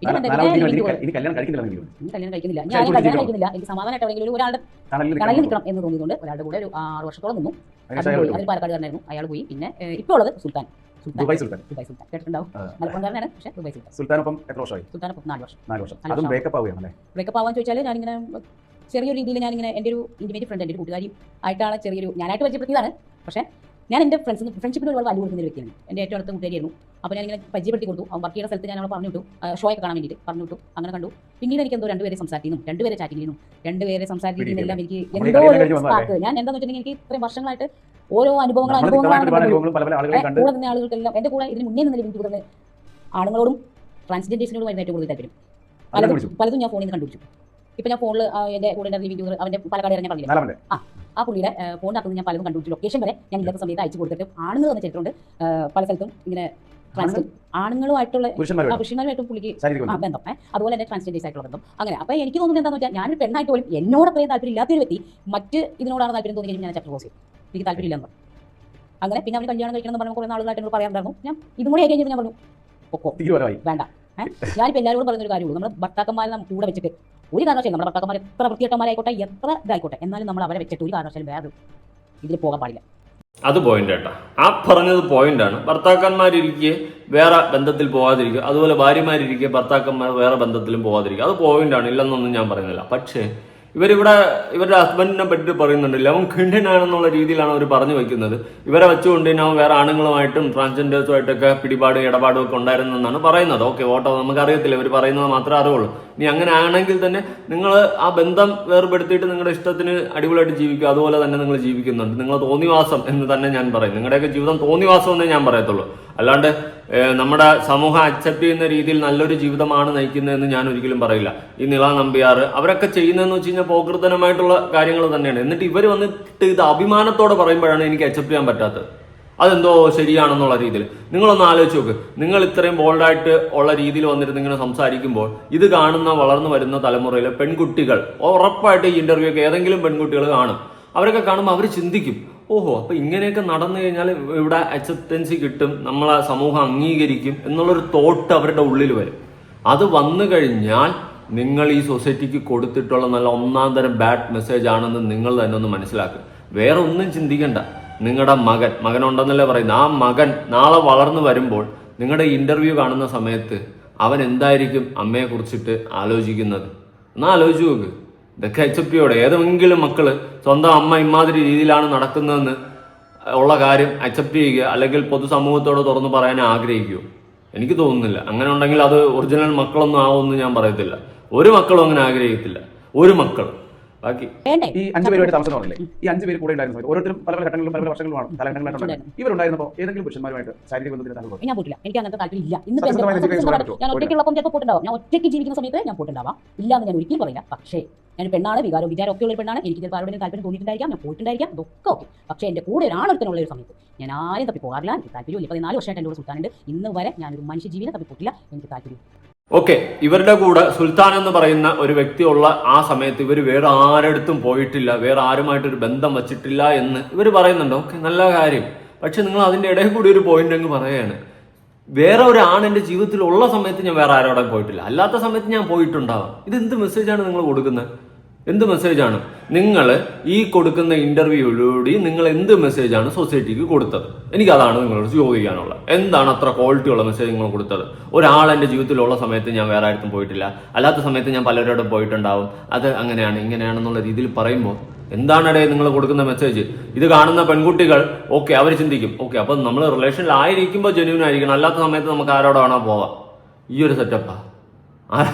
ഇനി കല്യാണം കഴിക്കുന്നില്ല. ഞാൻ കല്യാണം കഴിക്കുന്നില്ല. എനിക്ക് സമാധാനമായിട്ട് എവിടെയെങ്കിലും ഒരാളുടെ കടലിൽ നിൽക്കണം എന്ന് തോന്നിയതുകൊണ്ട് ഒരാളുടെ കൂടെ ഒരു 6 വർഷത്തോളം നിന്നു. അതിൽ പാലക്കാടുകാരനായിരുന്നു. അയാൾ പോയി. പിന്നെ ഇപ്പോൾ ഉള്ളത് സുൽത്താൻ. ദുബായ് സുൽത്താൻ കേട്ടിട്ടുണ്ടാവും. മലപ്പുറംകാരനാണ്. പക്ഷേ ദുബായ് സുൽത്താനൊപ്പം എത്ര വർഷമായി? സുൽത്താനൊപ്പം 4 വർഷം. അതും ബ്രേക്കപ്പ് ആവുകയാണല്ലേ? ബ്രേക്കപ്പ് ആവാൻ ചോദിച്ചാൽ ഞാനിങ്ങനെ ചെറിയൊരു രീതിയിൽ ഞാനിങ്ങനെ എൻ്റെ ഒരു ഇൻറ്റിമേറ്റ് ഫ്രണ്ട്, എൻ്റെ ഒരു കൂട്ടുകാരി ആയിട്ടാണ് ഞാനായിട്ട് പരിചയപ്പെടുത്തിയതാണ്. പക്ഷേ ഞാൻ എൻ്റെ ഫ്രണ്ട്ഷിപ്പിന് ഒരുപാട് വാല്യൂ കൊടുക്കുന്ന ഒരു വ്യക്തിയാണ്. എൻ്റെ ഏറ്റവും അടുത്ത കൂട്ടുകാരിയായിരുന്നു. അപ്പോൾ ഞാനിങ്ങനെ പരിചയപ്പെടുത്തി കൊടുത്തു. അവൻ വർക്ക് ചെയ്യുന്ന സ്ഥലത്ത് ഞാൻ അവളെ പറഞ്ഞു വിട്ടു, ഷോയൊക്കെ കാണാൻ വേണ്ടിയിട്ട് പറഞ്ഞു വിട്ടു. അങ്ങനെ കണ്ടു. പിന്നീട് എനിക്ക് എന്തോ 2 പേരെ സംസാരിക്കുന്നു, 2 പേരെ ചാറ്റിംഗ് ചെയ്യുന്നു, 2 പേരെ സംസാരിക്കുന്നതെല്ലാം എനിക്ക് എന്തോ ഒരു സ്പാർക്ക്. ഞാൻ എന്താണെന്ന് വെച്ചിട്ടുണ്ടെങ്കിൽ എനിക്ക് ഇത്രയും വർഷങ്ങളായിട്ട് ഓരോ അനുഭവങ്ങളാണ് കൂടെ തന്നെ ആളുകൾക്കെല്ലാം എൻ്റെ കൂടെ ഇതിന് മുന്നേ നിന്ന് ലിവിംഗ് ടുഗദറിന് ആണുങ്ങളോടും ട്രാൻസ്ജെൻഡേഴ്സിനോടും ഏറ്റവും കൂടുതൽ താല്പര്യം. പലതും ഞാൻ ഫോണിൽ നിന്ന് കണ്ടുപിടിച്ചു. ഇപ്പം ഞാൻ ഫോണിൽ എൻ്റെ കൂടെ ലിവിംഗ് ടുഗദർ അവൻ്റെ പാലക്കാട് ഞാൻ പറഞ്ഞില്ല, ആ പുള്ളിയുടെ ഫോണിനകത്ത് ഞാൻ പലതും കണ്ടുപിടിച്ചു. ലൊക്കേഷൻ വരെ ഞാൻ ഇല്ലാത്ത സമയത്ത് അയച്ചു കൊടുത്തിട്ട് ആണുങ്ങൾ വന്ന ചരിത്രമുണ്ട്. പല സ്ഥലത്തും ഇങ്ങനെ ആണുങ്ങളുമായിട്ടുള്ള പുരുഷന്മാരുമായിട്ടും പുള്ളിക്ക് ബന്ധം, അതുപോലെ തന്നെ ട്രാൻസ്ജെൻഡേഴ്സ് ആയിട്ടുള്ള ബന്ധം. അങ്ങനെ അപ്പോൾ എനിക്ക് തോന്നുന്നത് എന്താണെന്ന് വെച്ചാൽ ഞാനൊരു പെണ്ണായിട്ട് പോലും എന്നോട് അത്രയും താല്പര്യം ഇല്ലാത്തൊരു വ്യക്തി മറ്റ് ഇതിനോടാണ് താല്പര്യം തോന്നിയെങ്കിൽ ഞാൻ ചാപ്റ്റർ ക്ലോസ് ചെയ്യും. എനിക്ക് താല്പര്യമില്ലെന്ന്. അങ്ങനെ പിന്നെ അവന് കല്യാണം കഴിക്കണം എന്ന് പറഞ്ഞാൽ കുറേ നാളുകളായിട്ട് എന്നോട് പറയാറുണ്ടായിരുന്നു. ഞാൻ ഇതും കൂടെ കഴിഞ്ഞത് ഞാൻ പറഞ്ഞു പൊക്കോ വേണ്ട. ഞാനിപ്പോൾ എല്ലാവരോടും പറയുന്നൊരു കാര്യമുള്ളൂ, നമ്മൾ ഭർത്താക്കന്മാരെ നമ്മൾ കൂടെ വെച്ചിട്ട് ഒരു കാരണവശാലും നമ്മുടെ ഭർത്താക്കന്മാർ എത്ര വൃത്തികെട്ടന്മാരായിക്കോട്ടെ എത്ര ഇതായിക്കോട്ടെ എന്നാലും നമ്മൾ അവരെ വെച്ചിട്ട് ഒരു കാരണവശാലും വേറെ ഇതിൽ പോകാൻ പാടില്ല. അത് പോയിന്റ് കേട്ടോ. ആ പറഞ്ഞത് പോയിന്റാണ്. ഭർത്താക്കന്മാരിരിക്കെ വേറെ ബന്ധത്തിൽ പോകാതിരിക്കുക, അതുപോലെ ഭാര്യമാരിരിക്കെ ഭർത്താക്കന്മാർ വേറെ ബന്ധത്തിലും പോകാതിരിക്കുക. അത് പോയിന്റാണ്, ഇല്ലെന്നൊന്നും ഞാൻ പറയുന്നില്ല. പക്ഷേ ഇവരുടെ ഹസ്ബൻഡിനെ പറ്റി പറയുന്നുണ്ടല്ലോ, അവൻ കിണ്ടിനാണെന്നുള്ള രീതിയിലാണ് അവർ പറഞ്ഞു വയ്ക്കുന്നത്. ഇവരെ വെച്ചുകൊണ്ട് അവൻ വേറെ ആണുങ്ങളുമായിട്ടും ട്രാൻസ്ജെൻഡേഴ്സുമായിട്ടൊക്കെ ഇടപാടും ഒക്കെ ഉണ്ടായിരുന്നെന്നാണ് പറയുന്നത്. ഓക്കെ, ഓട്ടോ നമുക്കറിയത്തില്ല, ഇവർ പറയുന്നത് മാത്രമേ അറിയുള്ളൂ. ഇനി അങ്ങനെ ആണെങ്കിൽ തന്നെ നിങ്ങൾ ആ ബന്ധം വേർപെടുത്തിയിട്ട് നിങ്ങളുടെ ഇഷ്ടത്തിന് അടിപൊളിയായിട്ട് ജീവിക്കുക. അതുപോലെ തന്നെ നിങ്ങൾ ജീവിക്കുന്നുണ്ട്. നിങ്ങൾ തോന്നിവാസം എന്ന് തന്നെ ഞാൻ പറയും. നിങ്ങളുടെയൊക്കെ ജീവിതം തോന്നിവാസം എന്നേ ഞാൻ പറയത്തുള്ളൂ. അല്ലാണ്ട് നമ്മുടെ സമൂഹം അക്സെപ്റ്റ് ചെയ്യുന്ന രീതിയിൽ നല്ലൊരു ജീവിതമാണ് നയിക്കുന്നതെന്ന് ഞാൻ ഒരിക്കലും പറയില്ല. ഈ നിള നമ്പ്യാർ അവരൊക്കെ ചെയ്യുന്നതെന്ന് വെച്ച് കഴിഞ്ഞാൽ പോകൃത്തനമായിട്ടുള്ള കാര്യങ്ങൾ തന്നെയാണ്. എന്നിട്ട് ഇവർ വന്നിട്ട് ഇത് അഭിമാനത്തോടെ പറയുമ്പോഴാണ് എനിക്ക് അക്സെപ്റ്റ് ചെയ്യാൻ പറ്റാത്തത്. അതെന്തോ ശരിയാണെന്നുള്ള രീതിയിൽ നിങ്ങളൊന്ന് ആലോചിച്ച് നോക്ക്. നിങ്ങൾ ഇത്രയും ബോൾഡായിട്ട് ഉള്ള രീതിയിൽ വന്നിട്ട് ഇങ്ങനെ സംസാരിക്കുമ്പോൾ ഇത് കാണുന്ന വളർന്നു വരുന്ന തലമുറയിലെ പെൺകുട്ടികൾ ഉറപ്പായിട്ട് ഈ ഇന്റർവ്യൂ ഒക്കെ ഏതെങ്കിലും പെൺകുട്ടികൾ കാണും. അവരൊക്കെ കാണുമ്പോൾ അവർ ചിന്തിക്കും, ഓഹോ, അപ്പൊ ഇങ്ങനെയൊക്കെ നടന്നു കഴിഞ്ഞാൽ ഇവിടെ അക്സെപ്റ്റൻസി കിട്ടും, നമ്മളെ സമൂഹം അംഗീകരിക്കും എന്നുള്ളൊരു തോട്ട് അവരുടെ ഉള്ളിൽ വരും. അത് വന്നു കഴിഞ്ഞാൽ നിങ്ങൾ ഈ സൊസൈറ്റിക്ക് കൊടുത്തിട്ടുള്ള നല്ല ഒന്നാം തരം ബാഡ് മെസ്സേജ് ആണെന്ന് നിങ്ങൾ തന്നെ ഒന്ന് മനസ്സിലാക്കുക. വേറെ ഒന്നും ചിന്തിക്കണ്ട. നിങ്ങളുടെ മകനുണ്ടെന്നല്ലേ പറയുന്നത്, ആ മകൻ നാളെ വളർന്നു വരുമ്പോൾ നിങ്ങളുടെ ഇന്റർവ്യൂ കാണുന്ന സമയത്ത് അവൻ എന്തായിരിക്കും അമ്മയെ കുറിച്ചിട്ട് ആലോചിക്കുന്നത് ഒന്ന് ആലോചിച്ച് നോക്ക്. ഇതൊക്കെ അക്സെപ്റ്റിയോടെ ഏതെങ്കിലും മക്കള് സ്വന്തം അമ്മ ഇമാതിരി രീതിയിലാണ് നടക്കുന്നതെന്ന് ഉള്ള കാര്യം അക്സെപ്റ്റ് ചെയ്യുക, അല്ലെങ്കിൽ പൊതുസമൂഹത്തോട് തുറന്നു പറയാൻ ആഗ്രഹിക്കുമോ? എനിക്ക് തോന്നുന്നില്ല. അങ്ങനെ ഉണ്ടെങ്കിൽ അത് ഒറിജിനൽ മക്കളൊന്നും ആവുമെന്ന് ഞാൻ പറയത്തില്ല. ഒരു മക്കളും അങ്ങനെ ആഗ്രഹിക്കത്തില്ല, ഒരു മക്കളും. ബാക്കി ഈ 5 പേരുമായിട്ട് താമസം പറഞ്ഞില്ലേ, ഈ 5 പേര് കൂടെ ഉണ്ടായിരുന്ന സമയത്ത് ഓരോരുത്തരും പല ഘട്ടങ്ങളിലും പല വർഷങ്ങളുമാണ് കാലഘട്ടങ്ങളായിട്ടുണ്ടായിരുന്നു. ഇവരുണ്ടായിരുന്നപ്പോൾ ഏതെങ്കിലും പുരുഷന്മാരുമായിട്ട് ശാരീരിക ബന്ധത്തിൽ താങ്കൾ ഞാൻ പോയിട്ടില്ല. എനിക്ക് അങ്ങനത്തെ താല്പര്യമില്ല. ഞാൻ ഒറ്റയ്ക്കുള്ളപ്പം ചിലപ്പോൾ പോയിട്ടുണ്ടാവും. ഞാൻ ഒറ്റയ്ക്ക് ജീവിക്കുന്ന സമയത്ത് ഞാൻ പോയിട്ടുണ്ടാവാം. ഇല്ലാന്ന് ഞാൻ ഒരിക്കലും പറയില്ല. പക്ഷേ ഞാൻ പെണ്ണാണ്, വിചാരം ഒക്കെ ഉള്ള പെണ്ണാണ്. എനിക്ക് ചിലപ്പോൾ ആരുടെയും താല്പര്യം തോന്നിയിട്ടുണ്ടായിരിക്കാം, ഞാൻ പോയിട്ടുണ്ടായിരിക്കാം, ഇതൊക്കെ ഓക്കെ. പക്ഷേ എൻ്റെ കൂടെ ഒരാളെടുത്തുള്ള ഒരു സമയത്ത് ഞാൻ ആരും തപ്പി പോകാറില്ല. എനിക്ക് താല്പര്യമില്ല. 14 വർഷമായിട്ട് എൻ്റെ കൂടെ സുൽത്താനുണ്ട്. ഇന്ന് വരെ ഞാനൊരു മനുഷ്യജീവിനെ തപ്പി പോയിട്ടില്ല. എനിക്ക് താല്പര്യം. ഓക്കെ, ഇവരുടെ കൂടെ സുൽത്താൻ എന്ന് പറയുന്ന ഒരു വ്യക്തിയുള്ള ആ സമയത്ത് ഇവർ വേറെ ആരടുത്തും പോയിട്ടില്ല, വേറെ ആരുമായിട്ടൊരു ബന്ധം വച്ചിട്ടില്ല എന്ന് ഇവർ പറയുന്നുണ്ട്. ഓക്കെ, നല്ല കാര്യം. പക്ഷെ നിങ്ങൾ അതിന്റെ ഇടയിൽ കൂടി ഒരു പോയിന്റ് അങ്ങ് പറയുകയാണ്, വേറെ ഒരാണ് എൻ്റെ ജീവിതത്തിൽ ഉള്ള സമയത്ത് ഞാൻ വേറെ ആരോടെ പോയിട്ടില്ല, അല്ലാത്ത സമയത്ത് ഞാൻ പോയിട്ടുണ്ടാവാം. ഇത് എന്ത് മെസ്സേജാണ് നിങ്ങൾ കൊടുക്കുന്നത്? എന്ത് മെസ്സേജാണ് നിങ്ങൾ ഈ കൊടുക്കുന്ന ഇന്റർവ്യൂയിലൂടെ നിങ്ങൾ എന്ത് മെസ്സേജാണ് സൊസൈറ്റിക്ക് കൊടുത്തത്? എനിക്കതാണ് നിങ്ങളോട് ചോദിക്കാനുള്ളത്. എന്താണ് അത്ര ക്വാളിറ്റി ഉള്ള മെസ്സേജ് നിങ്ങൾ കൊടുത്തത്? ഒരാൾ എൻ്റെ ജീവിതത്തിലുള്ള സമയത്ത് ഞാൻ വേറെ ആർക്കും പോയിട്ടില്ല, അല്ലാത്ത സമയത്ത് ഞാൻ പലരോടും പോയിട്ടുണ്ടാവും, അത് അങ്ങനെയാണ് ഇങ്ങനെയാണെന്നുള്ള രീതിയിൽ പറയുമ്പോൾ എന്താണിടേ നിങ്ങൾ കൊടുക്കുന്ന മെസ്സേജ്? ഇത് കാണുന്ന പെൺകുട്ടികൾ ഓക്കെ, അവർ ചിന്തിക്കും, ഓക്കെ, അപ്പം നമ്മൾ റിലേഷനിലായിരിക്കുമ്പോൾ ജെന്യൂൻ ആയിരിക്കണം, അല്ലാത്ത സമയത്ത് നമുക്ക് ആരോടെ വേണോ പോവാം. ഈ ഒരു സെറ്റപ്പാ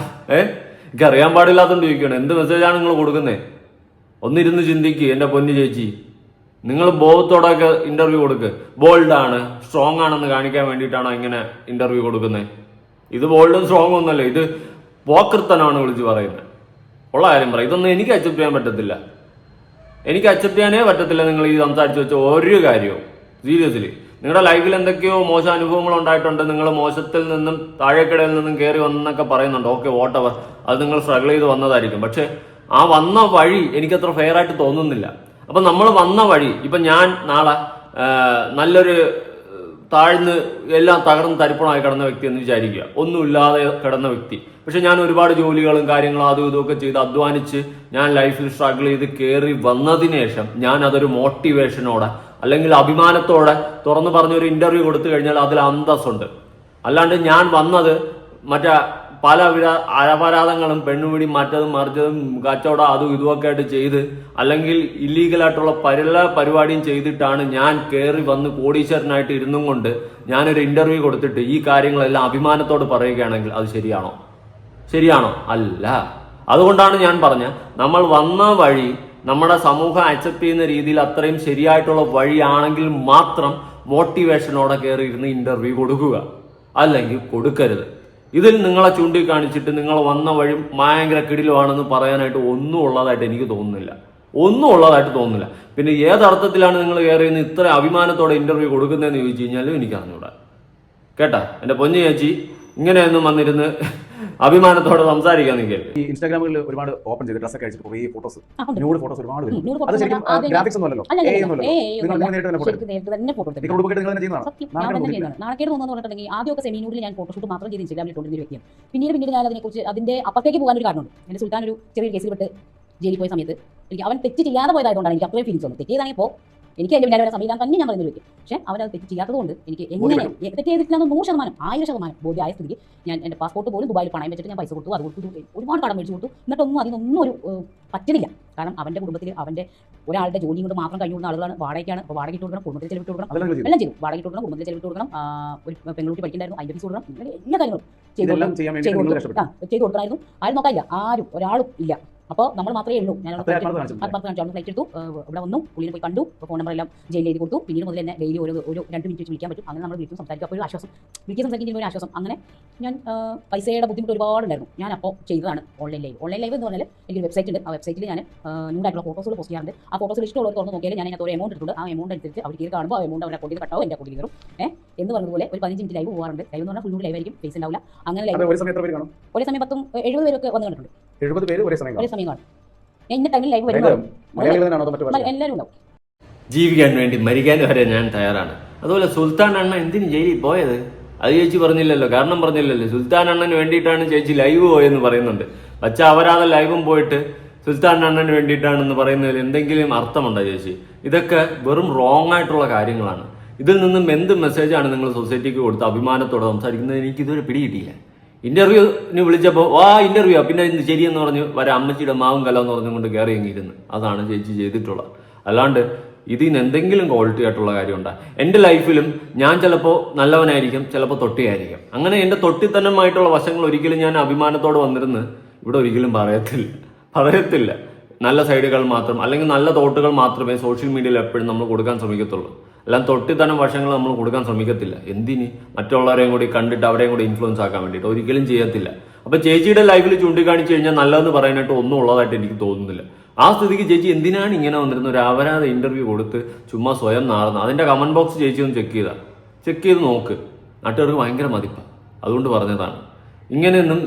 എനിക്ക് അറിയാൻ പാടില്ലാത്തതുകൊണ്ട് ചോദിക്കുകയാണ്, എന്ത് മെസ്സേജാണ് നിങ്ങൾ കൊടുക്കുന്നത്? ഒന്നിരുന്ന് ചിന്തിക്കുക എൻ്റെ പൊന്നു ചേച്ചി. നിങ്ങൾ ബോധത്തോടൊക്കെ ഇന്റർവ്യൂ കൊടുക്കുക. ബോൾഡാണ്, സ്ട്രോങ് ആണെന്ന് കാണിക്കാൻ വേണ്ടിയിട്ടാണോ ഇങ്ങനെ ഇന്റർവ്യൂ കൊടുക്കുന്നത്? ഇത് ബോൾഡും സ്ട്രോങ് ഒന്നല്ലേ, ഇത് പോക്കൃത്തനാണ് വിളിച്ച് പറയുന്നത്. ഉള്ള കാര്യം പറയും. ഇതൊന്നും എനിക്ക് അക്സെപ്റ്റ് ചെയ്യാൻ പറ്റത്തില്ല. എനിക്ക് അക്സെപ്റ്റ് ചെയ്യാനേ പറ്റത്തില്ല നിങ്ങൾ ഈ സംസാരിച്ച് വെച്ച ഒരു കാര്യവും. സീരിയസ്ലി നിങ്ങളുടെ ലൈഫിൽ എന്തൊക്കെയോ മോശം അനുഭവങ്ങൾ ഉണ്ടായിട്ടുണ്ട്, നിങ്ങൾ മോശത്തിൽ നിന്നും താഴേക്കിടയിൽ നിന്നും കയറി വന്നൊക്കെ പറയുന്നുണ്ട്. ഓക്കെ, വോട്ടവർ, അത് നിങ്ങൾ സ്ട്രഗിൾ ചെയ്ത് വന്നതായിരിക്കും. പക്ഷെ ആ വന്ന വഴി എനിക്കത്ര ഫെയർ ആയിട്ട് തോന്നുന്നില്ല. അപ്പൊ നമ്മൾ വന്ന വഴി, ഇപ്പൊ ഞാൻ നാളെ നല്ലൊരു താഴ്ന്ന് എല്ലാം തകർന്ന് തരിപ്പണമായി കിടന്ന വ്യക്തി എന്ന് വിചാരിക്കുക, ഒന്നുമില്ലാതെ കിടന്ന വ്യക്തി. പക്ഷെ ഞാൻ ഒരുപാട് ജോലികളും കാര്യങ്ങളും അതും ഇതുമൊക്കെ ചെയ്ത് അധ്വാനിച്ച് ഞാൻ ലൈഫിൽ സ്ട്രഗിൾ ചെയ്ത് കയറി വന്നതിന് ശേഷം ഞാൻ അതൊരു മോട്ടിവേഷനോടെ അല്ലെങ്കിൽ അഭിമാനത്തോടെ തുറന്നു പറഞ്ഞൊരു ഇന്റർവ്യൂ കൊടുത്തു കഴിഞ്ഞാൽ അതിൽ അന്തസ്സുണ്ട്. അല്ലാണ്ട് ഞാൻ വന്നത് മറ്റേ പല അപരാധങ്ങളും പെണ്ണുപിടി മറ്റതും മറിച്ചതും കച്ചവടം അതും ഇതുമൊക്കെ ആയിട്ട് ചെയ്ത് അല്ലെങ്കിൽ ഇല്ലീഗലായിട്ടുള്ള പല പരിപാടിയും ചെയ്തിട്ടാണ് ഞാൻ കയറി വന്ന് കോടീശ്വരനായിട്ട് ഇരുന്നും കൊണ്ട് ഞാനൊരു ഇന്റർവ്യൂ കൊടുത്തിട്ട് ഈ കാര്യങ്ങളെല്ലാം അഭിമാനത്തോട് പറയുകയാണെങ്കിൽ അത് ശരിയാണോ? ശരിയാണോ? അല്ല. അതുകൊണ്ടാണ് ഞാൻ പറഞ്ഞ നമ്മൾ വന്ന വഴി നമ്മുടെ സമൂഹം അക്സെപ്റ്റ് ചെയ്യുന്ന രീതിയിൽ അത്രയും ശരിയായിട്ടുള്ള വഴിയാണെങ്കിൽ മാത്രം മോട്ടിവേഷനോടെ കയറി ഇരുന്ന് ഇന്റർവ്യൂ കൊടുക്കുക, അല്ലെങ്കിൽ കൊടുക്കരുത്. ഇതിൽ നിങ്ങളെ ചൂണ്ടിക്കാണിച്ചിട്ട് നിങ്ങൾ വന്ന വഴി ഭയങ്കര കിടിലുവാണെന്ന് പറയാനായിട്ട് ഒന്നും ഉള്ളതായിട്ട് എനിക്ക് തോന്നുന്നില്ല. പിന്നെ ഏതർത്ഥത്തിലാണ് നിങ്ങൾ കയറി നിന്ന് ഇത്ര അഭിമാനത്തോടെ ഇന്റർവ്യൂ കൊടുക്കുന്നതെന്ന് ചോദിച്ചു കഴിഞ്ഞാലും എനിക്ക് അറിഞ്ഞൂടാ. കേട്ടാ എന്റെ പൊന്നു ചേച്ചി, ഇങ്ങനെയൊന്നും വന്നിരുന്ന് അഭിമാനത്തോടെ സംസാരിക്കാൻ നിൽക്കരുത്. ഈ ഇൻസ്റ്റാഗ്രാമിൽ ഒരുപാട് ഓപ്പൺ ചെയ്ത് ഡ്രസ്സൊക്കെ അയച്ചിട്ട് കുറേ ഫോട്ടോസ്, ന്യൂഡ് ഫോട്ടോസ് ഒരുപാട് വരും. അത് ശരിക്കും ഗ്രാഫിക്സ് ഒന്നും അല്ലല്ലോ, നാണക്കേട് തോന്നുന്നു പറഞ്ഞിട്ടുണ്ടെങ്കിൽ ആദ്യമൊക്കെ സെമി ന്യൂഡിൽ ഞാൻ ഫോട്ടോഷൂട്ട് മാത്രം ചെയ്ത് ഇൻസ്റ്റാഗ്രാമിൽ ഇട്ടുകൊണ്ടിരുന്ന വ്യക്തിയാണ്. പിന്നീട് ഞാൻ അതിനെക്കുറിച്ച് അതിന്റെ അപ്പുറത്തേക്ക് പോകാനൊരു കാരണമുണ്ട്. എന്റെ സുൽത്താൻ ഒരു ചെറിയ കേസിൽ പെട്ട് ജയിലിൽ പോയ സമയത്ത് എനിക്ക് അവൻ തെറ്റ് ചെയ്യാതെ പോയതായതുകൊണ്ടാണ് എനിക്ക് അത്രയും ഫീലിംഗ്സ് വന്നത്. തെറ്റ് ചെയ്താണെങ്കിൽ ഇപ്പോൾ എനിക്ക് അതിന്റെ പിന്നാലെ സമയം തന്നെ ഞാൻ പറയുന്ന വ്യക്തി. പക്ഷേ അവനത് തെറ്റ് ചെയ്യാത്തതുകൊണ്ട് എനിക്ക് എങ്ങനെ തെറ്റ് ചെയ്തിട്ടില്ല 100%, 1000% ബോധ്യമായ സ്ഥിതിക്ക് ഞാൻ എൻ്റെ പാസ്പോർട്ട് പോലും ദുബായിൽ പണയം വെച്ചിട്ട് ഞാൻ പൈസ കൊടുത്തു, അത് കൊടുത്തു, ഒരുപാട് കടം മേടിച്ചു കൊടുത്തു. എന്നിട്ടൊന്നും അതിനൊന്നും ഒരു പറ്റുന്നില്ല. കാരണം അവൻ്റെ കുടുംബത്തിൽ അവൻ്റെ ഒരാളുടെ ജോലി കൊണ്ട് മാത്രം കഴിഞ്ഞുകൊടുന്ന ആളുകളാണ്. വാടകയ്ക്കാണ്. അപ്പോൾ വാടക ഇട്ട് കൊടുക്കണം, കുടുംബത്തിൽ ചെലവിട്ട് കൊടുക്കണം, എല്ലാം ചെയ്തു. വാടക ഇട്ട് കൊടുക്കണം, കുടുംബത്തിൽ ചെലവിട്ട് കൊടുക്കണം, ഒരു പെൺകുട്ടി പഠിക്കണ്ടായിരുന്നു, അതിൻ്റെ ഫീസ് കൊടുക്കണം, എല്ലാ കാര്യങ്ങളും ചെയ്തു കൊടുക്കണമായിരുന്നു. ആരും നോക്കാനില്ല, ആരും ഒരാളും ഇല്ല. അപ്പോൾ നമ്മൾ മാത്രമേ ഉള്ളൂ. ഞാൻ ആത്മാർത്ഥ കാണിച്ചു. ഫ്ലൈറ്റ് എടുത്തു, ഇവിടെ വന്നു, പുള്ളിനെ പോയി കണ്ടു, ഫോൺ നമ്പർ എല്ലാം ജയിലിൽ എഴുതി കൊടുത്തു. പിന്നീട് മുതൽ തന്നെ ഡെയിലി ഒരു 2 മിനിറ്റ് വെച്ച് വിളിക്കാൻ പറ്റും. അങ്ങനെ നമ്മൾ വിളിക്കും, സംസാരിക്കും. അപ്പോൾ ഒരു ആശ്വാസം, വിളിക്കാൻ സംസാരിക്കുന്ന ഒരു ആശ്വാസം. അങ്ങനെ ഞാൻ പൈസയുടെ ബുദ്ധിമുട്ട് ഒരുപാടുണ്ടായിരുന്നു. ഞാൻ അപ്പോൾ ചെയ്തതാണ് ഓൺലൈൻ ലൈവ് എന്ന് പറഞ്ഞാൽ എനിക്കൊരു വെബ്സൈറ്റ് ഉണ്ട്. ആ വെബ്സൈറ്റിൽ ഞാൻ ന്യൂഡായിട്ടുള്ള ഫോട്ടോസുകൾ പോസ്റ്റ് ചെയ്യാറുണ്ട്. ആ ഫോട്ടോസിൽ ഇഷ്ടമുള്ളവർ തുറന്ന് നോക്കിയാൽ ഞാൻ അതിനകത്ത് ഒരു എമൗണ്ട് ഇട്ടുണ്ട്. ആ എമൗണ്ട് അനുസരിച്ച് അവർ കയറി കാണുമ്പോൾ ആ എമൗണ്ട് അവരുടെ അക്കൗണ്ടിൽ കട്ടാവും, എൻ്റെ അക്കൗണ്ടിൽ കയറും. എന്ന് പറഞ്ഞതുപോലെ ഒരു 15 മിനിറ്റ് ലൈവ് പോകാറുണ്ട്. ലൈവ് എന്ന് പറഞ്ഞാൽ ഫുൾ ലൈവ് ആയിരിക്കും, ഫേസ് ഉണ്ടാവില്ല. അങ്ങനെ ലൈവ് ഒരേ സമയം 70 പേരൊക്കെ വന്ന് കണ്ടിട്ടുണ്ട്. 70 പേര് ഒരേ സമയം കാണും. ഇന്ന ടൈമിൽ ലൈവ് വരുമ്പോൾ എല്ലാവരും ഉണ്ടാവും. ജീവിക്കാൻ വേണ്ടി മരിക്കാൻ വരെ ഞാൻ തയ്യാറാണ്. അതുപോലെ സുൽത്താൻ അണ്ണ എന്തിന് ജയിലിൽ പോയത് അത് ചേച്ചി പറഞ്ഞില്ലല്ലോ, കാരണം പറഞ്ഞില്ലല്ലോ. സുൽത്താൻ അണ്ണന് വേണ്ടിയിട്ടാണ് ചേച്ചി ലൈവ് പോയെന്ന് പറയുന്നുണ്ട്. പക്ഷെ അവരാതെ ലൈവും പോയിട്ട് സുൽത്താൻ അണ്ണന് വേണ്ടിയിട്ടാണെന്ന് പറയുന്നതിൽ എന്തെങ്കിലും അർത്ഥമുണ്ടോ ചേച്ചി? ഇതൊക്കെ വെറും റോങ് ആയിട്ടുള്ള കാര്യങ്ങളാണ്. ഇതിൽ നിന്നും എന്ത് മെസ്സേജാണ് നിങ്ങൾ സൊസൈറ്റിക്ക് കൊടുത്ത് അഭിമാനത്തോടെ സംസാരിക്കുന്നത്? എനിക്കിതുവരെ പിടികിട്ടിയില്ല. ഇന്റർവ്യൂവിന് വിളിച്ചപ്പോൾ ഇന്റർവ്യൂ പിന്നെ ഇന്ന് ശരിയെന്ന് പറഞ്ഞ് അമ്മച്ചിയുടെ മാവും കലമെന്ന് പറഞ്ഞുകൊണ്ട് കയറി എങ്ങിയിരുന്നു. അതാണ് ചേച്ചി ചെയ്തിട്ടുള്ളത്. അല്ലാണ്ട് ഇതിന് എന്തെങ്കിലും ക്വാളിറ്റി ആയിട്ടുള്ള കാര്യമുണ്ടോ? എൻ്റെ ലൈഫിലും ഞാൻ ചിലപ്പോൾ നല്ലവനായിരിക്കും, ചിലപ്പോൾ തൊട്ടിയായിരിക്കും. അങ്ങനെ എൻ്റെ തൊട്ടിത്തന്നമായിട്ടുള്ള വശങ്ങൾ ഒരിക്കലും ഞാൻ അഭിമാനത്തോടെ വന്നിരുന്ന് ഇവിടെ ഒരിക്കലും പറയത്തില്ല. നല്ല സൈഡുകൾ മാത്രം അല്ലെങ്കിൽ നല്ല തോട്ടുകൾ മാത്രമേ സോഷ്യൽ മീഡിയയിൽ എപ്പോഴും നമ്മൾ കൊടുക്കാൻ ശ്രമിക്കത്തുള്ളൂ. എല്ലാം തൊട്ടിത്തനം വശങ്ങൾ നമ്മൾ കൊടുക്കാൻ ശ്രമിക്കത്തില്ല. എന്തിന്? മറ്റുള്ളവരെയും കൂടി കണ്ടിട്ട് അവരെയും കൂടി ഇൻഫ്ലുവൻസ് ആക്കാൻ വേണ്ടിയിട്ട് ഒരിക്കലും ചെയ്യത്തില്ല. അപ്പൊ ചേച്ചിയുടെ ലൈഫിൽ ചൂണ്ടിക്കാണിച്ചു കഴിഞ്ഞാൽ നല്ലതെന്ന് പറയാനായിട്ട് ഒന്നും ഉള്ളതായിട്ട് എനിക്ക് തോന്നുന്നില്ല. ആ സ്ഥിതിക്ക് ചേച്ചി എന്തിനാണ് ഇങ്ങനെ വന്നിരുന്ന ഒരു അപരാധ ഇന്റർവ്യൂ കൊടുത്ത് ചുമ്മാ സ്വയം നാറുന്നത്? അതിന്റെ കമന്റ് ബോക്സ് ചേച്ചി ഒന്ന് ചെക്ക് ചെയ്ത് നോക്ക്. നാട്ടുകാർക്ക് ഭയങ്കര മതിപ്പാണ്. അതുകൊണ്ട് പറഞ്ഞതാണ്. ഇങ്ങനെയൊന്നും